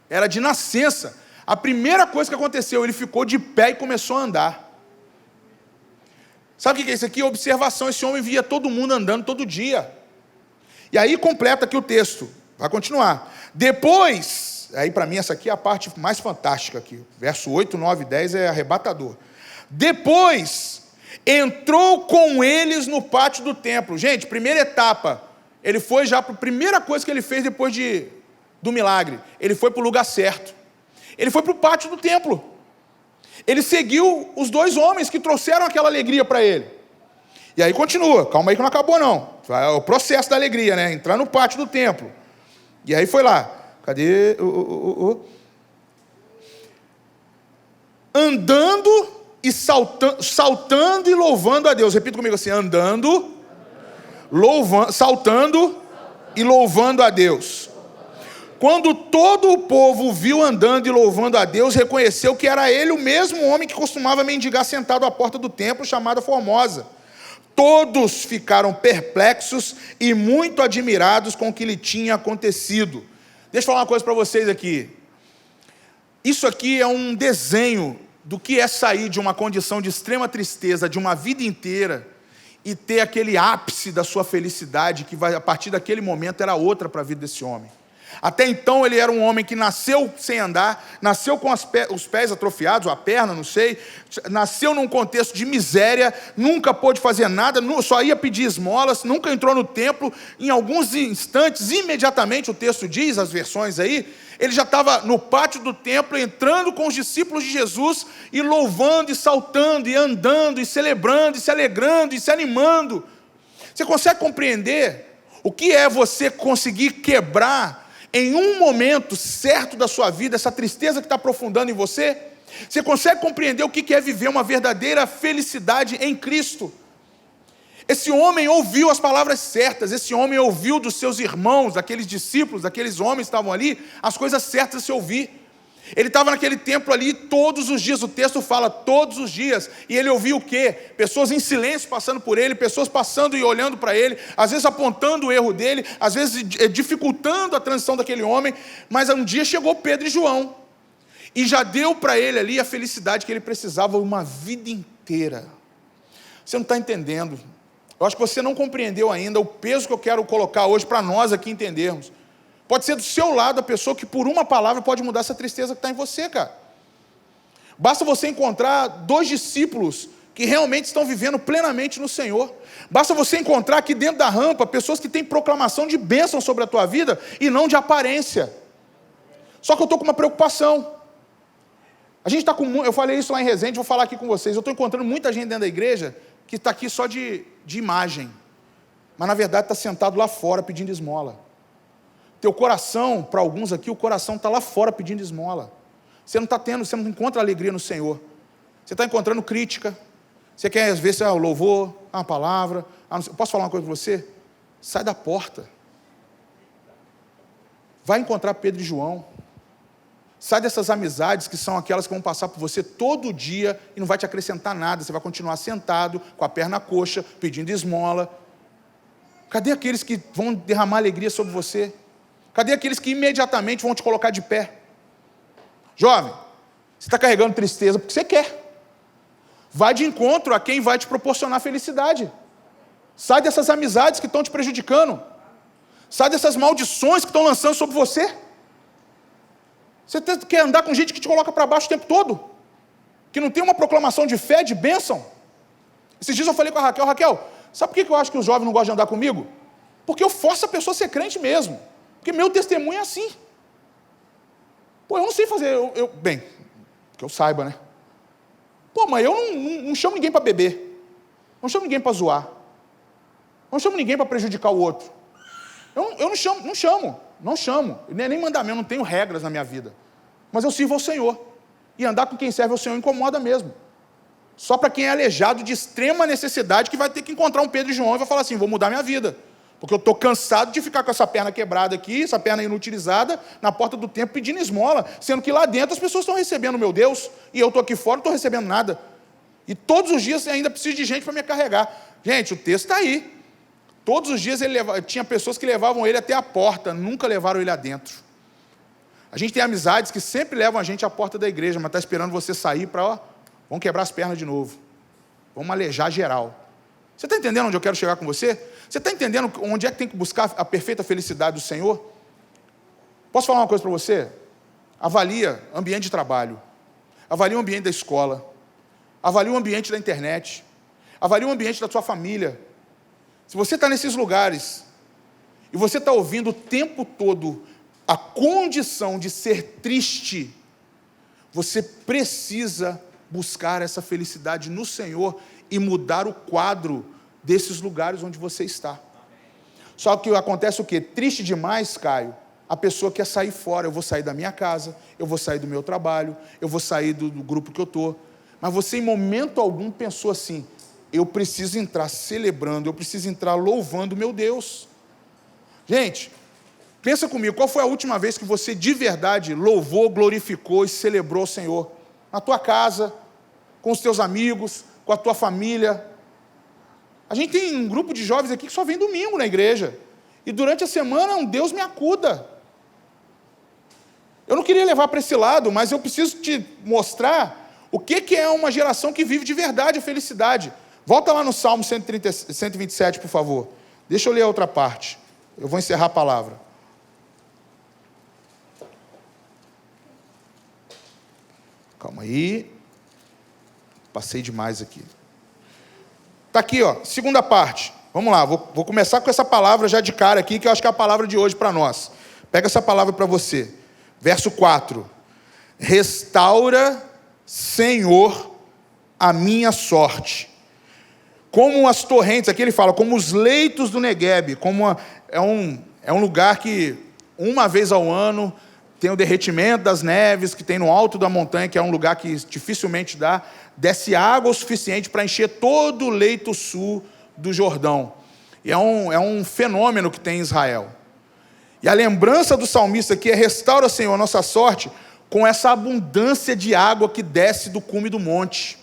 era de nascença. A primeira coisa que aconteceu, ele ficou de pé e começou a andar. Sabe o que é isso aqui? Observação, esse homem via todo mundo andando todo dia. E aí completa aqui o texto, vai continuar. Depois, aí para mim essa aqui é a parte mais fantástica aqui, verso 8, 9 e 10 é arrebatador. Depois, entrou com eles no pátio do templo. Gente, primeira etapa, ele foi já para a primeira coisa que ele fez depois do milagre, ele foi para o lugar certo. Ele foi para o pátio do templo. Ele seguiu os dois homens que trouxeram aquela alegria para ele. E aí continua, calma aí que não acabou não. É o processo da alegria, né? Entrar no pátio do templo. E aí foi lá. Cadê? Andando e saltando e louvando a Deus. Repita comigo assim, andando, saltando e louvando a Deus. Quando todo o povo viu andando e louvando a Deus, reconheceu que era ele o mesmo homem que costumava mendigar sentado à porta do templo, chamada Formosa. Todos ficaram perplexos e muito admirados com o que lhe tinha acontecido. Deixa eu falar uma coisa para vocês aqui. Isso aqui é um desenho do que é sair de uma condição de extrema tristeza, de uma vida inteira, e ter aquele ápice da sua felicidade, que vai, a partir daquele momento era outra para a vida desse homem. Até então ele era um homem que nasceu sem andar, nasceu com os pés atrofiados, ou a perna, não sei, nasceu num contexto de miséria, nunca pôde fazer nada, só ia pedir esmolas, nunca entrou no templo. Em alguns instantes, imediatamente, o texto diz, as versões aí, ele já estava no pátio do templo, entrando com os discípulos de Jesus, e louvando, e saltando, e andando, e celebrando, e se alegrando, e se animando. Você consegue compreender o que é você conseguir quebrar em um momento certo da sua vida, essa tristeza que está aprofundando em você? Você consegue compreender o que é viver uma verdadeira felicidade em Cristo? Esse homem ouviu as palavras certas, esse homem ouviu dos seus irmãos, daqueles discípulos, daqueles homens que estavam ali, as coisas certas a se ouvir. Ele estava naquele templo ali todos os dias, o texto fala todos os dias, e ele ouvia o quê? Pessoas em silêncio passando por ele, pessoas passando e olhando para ele, às vezes apontando o erro dele, às vezes dificultando a transição daquele homem, mas um dia chegou Pedro e João, e já deu para ele ali a felicidade que ele precisava uma vida inteira. Você não está entendendo. Eu acho que você não compreendeu ainda o peso que eu quero colocar hoje para nós aqui entendermos. Pode ser do seu lado a pessoa que por uma palavra pode mudar essa tristeza que está em você, cara. Basta você encontrar dois discípulos que realmente estão vivendo plenamente no Senhor. Basta você encontrar aqui dentro da rampa pessoas que têm proclamação de bênção sobre a tua vida e não de aparência. Só que eu estou com uma preocupação. A gente está com, eu falei isso lá em Resende, vou falar aqui com vocês. Eu estou encontrando muita gente dentro da igreja que está aqui só de imagem, mas na verdade está sentado lá fora pedindo esmola. Teu coração, para alguns aqui, o coração está lá fora pedindo esmola. Você não está tendo, você não encontra alegria no Senhor. Você está encontrando crítica. Você quer, às vezes, o louvor, uma palavra. Posso falar uma coisa para você? Sai da porta. Vai encontrar Pedro e João. Sai dessas amizades que são aquelas que vão passar por você todo dia e não vai te acrescentar nada. Você vai continuar sentado, com a perna coxa, pedindo esmola. Cadê aqueles que vão derramar alegria sobre você? Cadê aqueles que imediatamente vão te colocar de pé? Jovem, você está carregando tristeza porque você quer. Vai de encontro a quem vai te proporcionar felicidade. Sai dessas amizades que estão te prejudicando. Sai dessas maldições que estão lançando sobre você. Você quer andar com gente que te coloca para baixo o tempo todo? Que não tem uma proclamação de fé, de bênção? Esses dias eu falei com a Raquel, Raquel, sabe por que eu acho que os jovens não gostam de andar comigo? Porque eu forço a pessoa a ser crente mesmo. Porque meu testemunho é assim. Pô, eu não sei fazer, bem, que eu saiba, né? Pô, mas eu não chamo ninguém para beber. Não chamo ninguém para zoar. Não chamo ninguém para prejudicar o outro. Eu não chamo. Nem mandamento, não tenho regras na minha vida. Mas eu sirvo ao Senhor. E andar com quem serve ao Senhor incomoda mesmo. Só para quem é aleijado de extrema necessidade, que vai ter que encontrar um Pedro e João e vai falar assim, vou mudar minha vida. Porque eu estou cansado de ficar com essa perna quebrada aqui, essa perna inutilizada, na porta do templo pedindo esmola, sendo que lá dentro as pessoas estão recebendo meu Deus, e eu estou aqui fora, não estou recebendo nada. E todos os dias ainda preciso de gente para me carregar. Gente, o texto está aí. Todos os dias tinha pessoas que levavam ele até a porta, nunca levaram ele adentro. A gente tem amizades que sempre levam a gente à porta da igreja, mas está esperando você sair para, vamos quebrar as pernas de novo. Vamos alejar geral. Você está entendendo onde eu quero chegar com você? Você está entendendo onde é que tem que buscar a perfeita felicidade do Senhor? Posso falar uma coisa para você? Avalia ambiente de trabalho. Avalia o ambiente da escola. Avalia o ambiente da internet. Avalia o ambiente da sua família. Se você está nesses lugares e você está ouvindo o tempo todo a condição de ser triste, você precisa buscar essa felicidade no Senhor e mudar o quadro desses lugares onde você está. Só que acontece o quê? Triste demais, Caio, a pessoa quer sair fora. Eu vou sair da minha casa, eu vou sair do meu trabalho, eu vou sair do grupo que eu estou. Mas você em momento algum pensou assim, eu preciso entrar celebrando, eu preciso entrar louvando meu Deus. Gente, pensa comigo, qual foi a última vez que você de verdade louvou, glorificou e celebrou o Senhor? Na tua casa, com os teus amigos, com a tua família. A gente tem um grupo de jovens aqui que só vem domingo na igreja. E durante a semana, um Deus me acuda. Eu não queria levar para esse lado, mas eu preciso te mostrar o que é uma geração que vive de verdade a felicidade. Volta lá no Salmo 127, por favor. Deixa eu ler a outra parte. Eu vou encerrar a palavra. Calma aí. Passei demais aqui. Está aqui, ó, segunda parte. Vamos lá, vou começar com essa palavra já de cara aqui, que eu acho que é a palavra de hoje para nós. Pega essa palavra para você. Verso 4. Restaura, Senhor, a minha sorte. Como as torrentes, aqui ele fala, como os leitos do Negueb, é um lugar que uma vez ao ano tem o derretimento das neves, que tem no alto da montanha, que é um lugar que dificilmente desce água o suficiente para encher todo o leito sul do Jordão. E é um fenômeno que tem em Israel. E a lembrança do salmista aqui é: restaura, Senhor, a nossa sorte, com essa abundância de água que desce do cume do monte.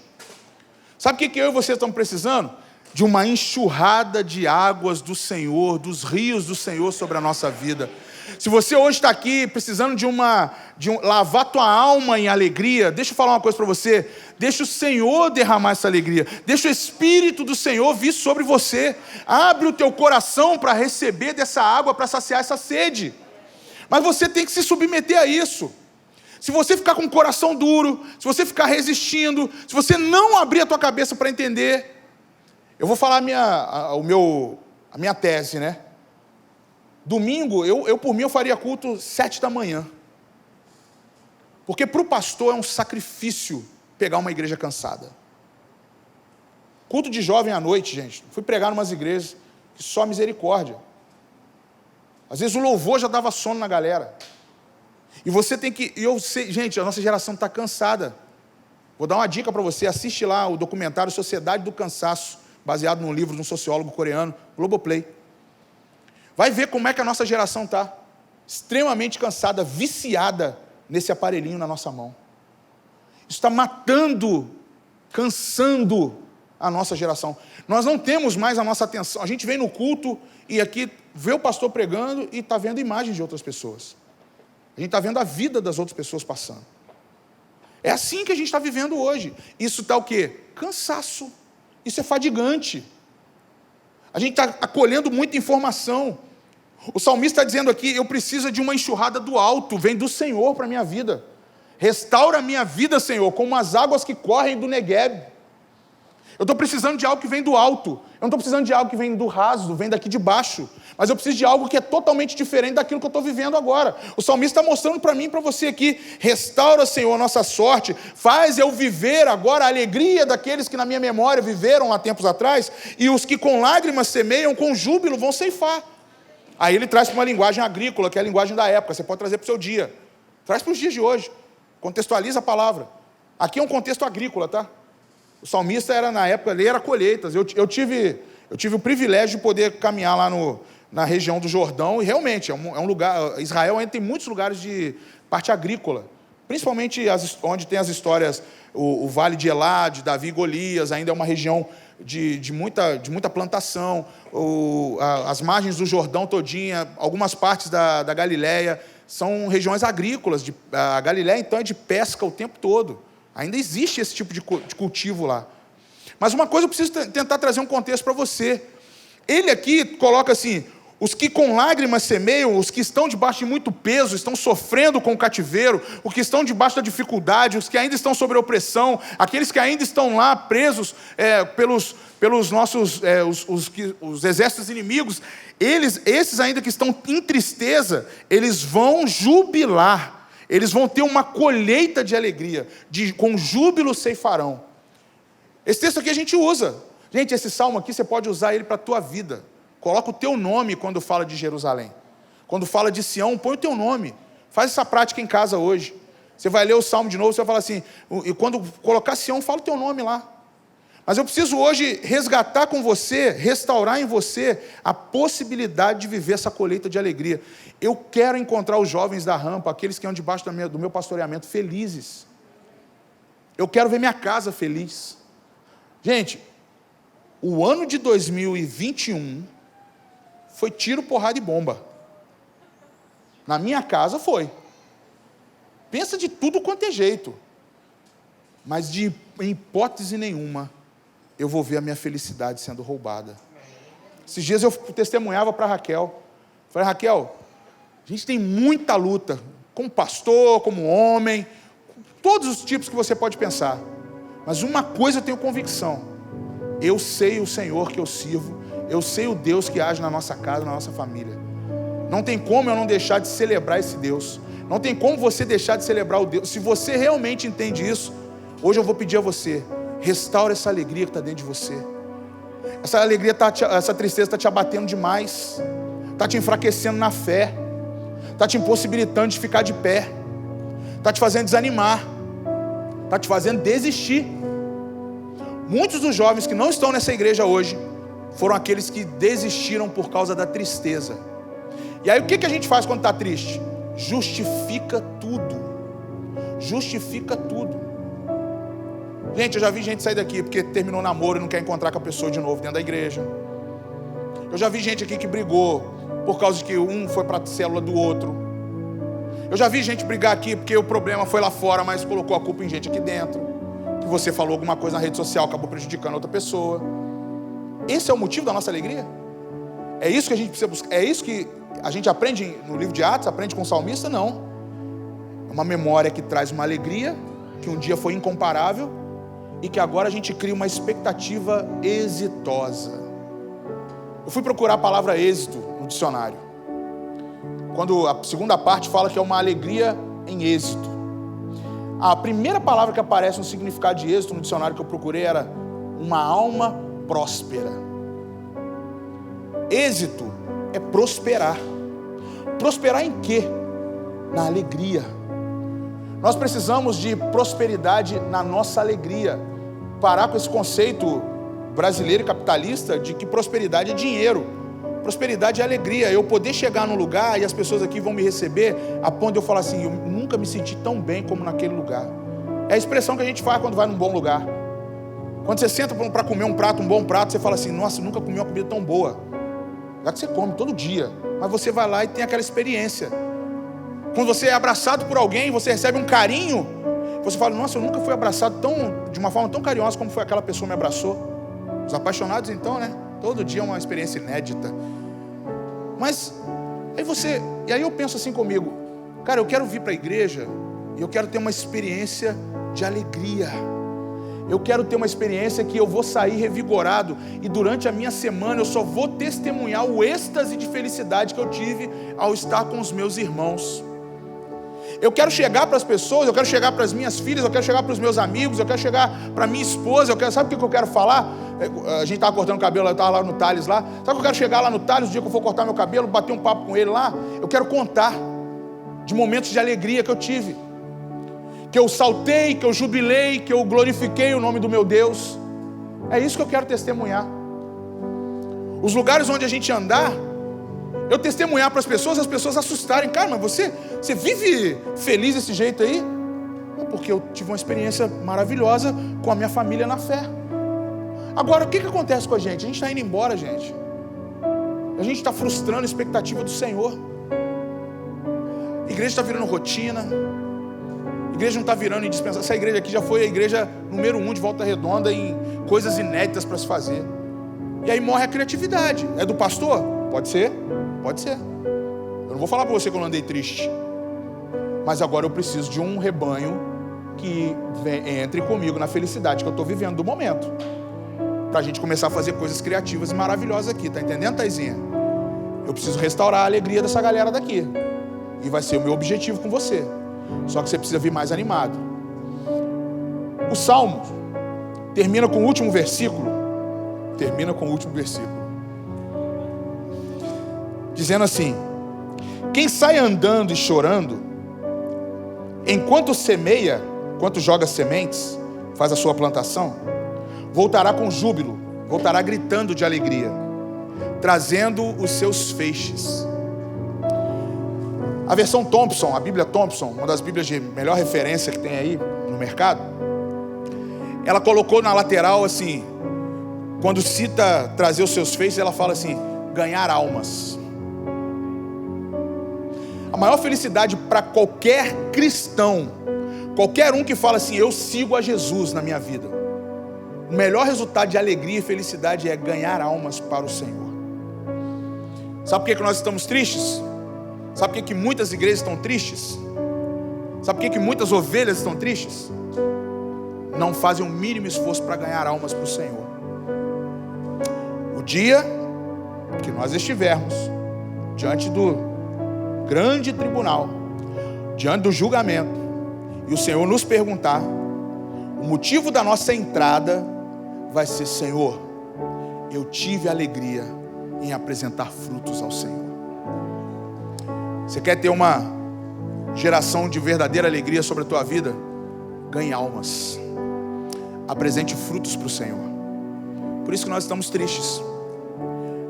Sabe o que eu e você estamos precisando? De uma enxurrada de águas do Senhor, dos rios do Senhor sobre a nossa vida. Se você hoje está aqui precisando de lavar tua alma em alegria, deixa eu falar uma coisa para você. Deixa o Senhor derramar essa alegria. Deixa o Espírito do Senhor vir sobre você. Abre o teu coração para receber dessa água, para saciar essa sede. Mas você tem que se submeter a isso. Se você ficar com o coração duro, se você ficar resistindo, se você não abrir a tua cabeça para entender, eu vou falar a minha tese, né? Domingo, por mim, eu faria culto 7 da manhã. Porque para o pastor é um sacrifício pegar uma igreja cansada. Culto de jovem à noite, gente. Fui pregar em umas igrejas que só misericórdia. Às vezes o louvor já dava sono na galera. E você tem que... gente, a nossa geração está cansada. Vou dar uma dica para você. Assiste lá o documentário Sociedade do Cansaço, baseado num livro de um sociólogo coreano, Globoplay. Vai ver como é que a nossa geração está. Extremamente cansada, viciada nesse aparelhinho na nossa mão. Isso está matando, cansando a nossa geração. Nós não temos mais a nossa atenção. A gente vem no culto e aqui vê o pastor pregando e está vendo imagens de outras pessoas. A gente está vendo a vida das outras pessoas passando. É assim que a gente está vivendo hoje. Isso está o quê? Cansaço. Isso é fadigante. A gente está acolhendo muita informação. O salmista está dizendo aqui: eu preciso de uma enxurrada do alto, vem do Senhor para a minha vida. Restaura a minha vida, Senhor, como as águas que correm do Negueb. Eu estou precisando de algo que vem do alto. Eu não estou precisando de algo que vem do raso, vem daqui de baixo. Mas eu preciso de algo que é totalmente diferente daquilo que eu estou vivendo agora. O salmista está mostrando para mim e para você aqui: restaura, Senhor, a nossa sorte. Faz eu viver agora a alegria daqueles que na minha memória viveram há tempos atrás. E os que com lágrimas semeiam, com júbilo vão ceifar. Aí ele traz para uma linguagem agrícola, que é a linguagem da época. Você pode trazer para o seu dia. Traz para os dias de hoje. Contextualiza a palavra. Aqui é um contexto agrícola, tá? O salmista era, na época, ali era colheitas. Eu tive o privilégio de poder caminhar lá na região do Jordão, e realmente é um lugar. Israel ainda tem muitos lugares de parte agrícola, principalmente onde tem as histórias, o Vale de Elá, de Davi e Golias, ainda é uma região de muita plantação, as margens do Jordão todinha, algumas partes da Galileia, são regiões agrícolas. A Galileia, então, é de pesca o tempo todo. Ainda existe esse tipo de cultivo lá. Mas uma coisa eu preciso tentar trazer um contexto para você. Ele aqui coloca assim: os que com lágrimas semeiam, os que estão debaixo de muito peso, estão sofrendo com o cativeiro, os que estão debaixo da dificuldade, os que ainda estão sob opressão, aqueles que ainda estão lá presos pelos nossos os exércitos inimigos, esses ainda que estão em tristeza, eles vão jubilar. Eles vão ter uma colheita de alegria, com júbilo ceifarão. Esse texto aqui a gente usa. Gente, esse salmo aqui você pode usar ele para a tua vida. Coloca o teu nome quando fala de Jerusalém. Quando fala de Sião, põe o teu nome. Faz essa prática em casa hoje. Você vai ler o salmo de novo, você vai falar assim, e quando colocar Sião, fala o teu nome lá. Mas eu preciso hoje resgatar com você, restaurar em você a possibilidade de viver essa colheita de alegria. Eu quero encontrar os jovens da rampa, aqueles que estão debaixo do meu pastoreamento, felizes. Eu quero ver minha casa feliz. Gente, o ano de 2021 foi tiro, porrada e bomba. Na minha casa foi. Pensa de tudo quanto é jeito. Mas em hipótese nenhuma eu vou ver a minha felicidade sendo roubada. Esses dias eu testemunhava para a Raquel. Falei: Raquel, a gente tem muita luta, como pastor, como homem, todos os tipos que você pode pensar. Mas uma coisa eu tenho convicção: eu sei o Senhor que eu sirvo, eu sei o Deus que age na nossa casa, na nossa família. Não tem como eu não deixar de celebrar esse Deus. Não tem como você deixar de celebrar o Deus. Se você realmente entende isso, hoje eu vou pedir a você: restaura essa alegria que está dentro de você. Essa alegria, essa tristeza está te abatendo demais, está te enfraquecendo na fé, está te impossibilitando de ficar de pé, está te fazendo desanimar, está te fazendo desistir. Muitos dos jovens que não estão nessa igreja hoje foram aqueles que desistiram por causa da tristeza. E aí o que a gente faz quando está triste? Justifica tudo. Justifica tudo. Gente, eu já vi gente sair daqui porque terminou o namoro e não quer encontrar com a pessoa de novo dentro da igreja. Eu já vi gente aqui que brigou por causa de que um foi para a célula do outro. Eu já vi gente brigar aqui porque o problema foi lá fora, mas colocou a culpa em gente aqui dentro. Que você falou alguma coisa na rede social, acabou prejudicando outra pessoa. Esse é o motivo da nossa alegria? É isso que a gente precisa buscar? É isso que a gente aprende no livro de Atos, aprende com o salmista? Não. É uma memória que traz uma alegria, que um dia foi incomparável, e que agora a gente cria uma expectativa exitosa. Eu fui procurar a palavra êxito no dicionário. Quando a segunda parte fala que é uma alegria em êxito. A primeira palavra que aparece no significado de êxito no dicionário que eu procurei era uma alma próspera. Êxito é prosperar. Prosperar em quê? Na alegria. Nós precisamos de prosperidade na nossa alegria. Parar com esse conceito brasileiro e capitalista de que prosperidade é dinheiro. Prosperidade é alegria. Eu poder chegar num lugar e as pessoas aqui vão me receber a ponto de eu falar assim: eu nunca me senti tão bem como naquele lugar. É a expressão que a gente faz quando vai num bom lugar. Quando você senta para comer um bom prato, você fala assim: nossa, nunca comi uma comida tão boa. Já que você come todo dia, mas você vai lá e tem aquela experiência. Quando você é abraçado por alguém, você recebe um carinho, você fala: nossa, eu nunca fui abraçado de uma forma tão carinhosa como foi aquela pessoa me abraçou. Os apaixonados então, né? Todo dia é uma experiência inédita. Mas aí eu penso assim comigo: cara, eu quero vir para a igreja e eu quero ter uma experiência de alegria. Eu quero ter uma experiência que eu vou sair revigorado e durante a minha semana eu só vou testemunhar o êxtase de felicidade que eu tive ao estar com os meus irmãos. Eu quero chegar para as pessoas, eu quero chegar para as minhas filhas, eu quero chegar para os meus amigos, eu quero chegar para minha esposa, sabe o que eu quero falar? A gente estava cortando o cabelo, eu estava lá no Thales lá. Sabe que eu quero chegar lá no Thales, o dia que eu for cortar meu cabelo, bater um papo com ele lá, eu quero contar de momentos de alegria que eu tive. Que eu saltei, que eu jubilei, que eu glorifiquei o nome do meu Deus. É isso que eu quero testemunhar. Os lugares onde a gente andar, eu testemunhar para as pessoas assustarem. Cara, mas você vive feliz desse jeito aí? É porque eu tive uma experiência maravilhosa com a minha família na fé. Agora, o que acontece com a gente? A gente está indo embora, gente. A gente está frustrando a expectativa do Senhor. A igreja está virando rotina. A igreja não está virando indispensável. Essa igreja aqui já foi a igreja número 1 de Volta Redonda em coisas inéditas para se fazer. E aí morre a criatividade. É do pastor? Pode ser. Pode ser. Eu não vou falar para você que eu não andei triste. Mas agora eu preciso de um rebanho que entre comigo na felicidade que eu estou vivendo do momento. Para a gente começar a fazer coisas criativas e maravilhosas aqui. Tá entendendo, Taizinha? Eu preciso restaurar a alegria dessa galera daqui. E vai ser o meu objetivo com você. Só que você precisa vir mais animado. O Salmo termina com o último versículo. Dizendo assim: quem sai andando e chorando, enquanto semeia, enquanto joga sementes, faz a sua plantação, voltará com júbilo, voltará gritando de alegria, trazendo os seus feixes. A versão Thompson, a Bíblia Thompson, uma das Bíblias de melhor referência que tem aí no mercado, ela colocou na lateral assim, quando cita trazer os seus feixes, ela fala assim: ganhar almas. A maior felicidade para qualquer cristão, qualquer um que fala assim, eu sigo a Jesus na minha vida, o melhor resultado de alegria e felicidade é ganhar almas para o Senhor. Sabe por que nós estamos tristes? Sabe por que muitas igrejas estão tristes? Sabe por que muitas ovelhas estão tristes? Não fazem o mínimo esforço para ganhar almas para o Senhor. O dia que nós estivermos diante do grande tribunal, diante do julgamento, e o Senhor nos perguntar, o motivo da nossa entrada vai ser: Senhor, eu tive alegria em apresentar frutos ao Senhor. Você quer ter uma geração de verdadeira alegria sobre a tua vida? Ganhe almas. Apresente frutos para o Senhor. Por isso que nós estamos tristes.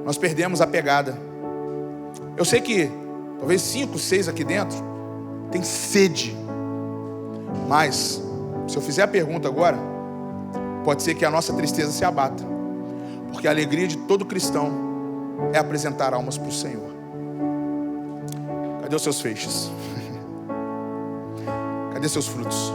Nós perdemos a pegada. Eu sei que talvez 5, 6 aqui dentro tem sede. Mas, se eu fizer a pergunta agora, pode ser que a nossa tristeza se abata. Porque a alegria de todo cristão é apresentar almas para o Senhor. Cadê os seus feixes? Cadê seus frutos?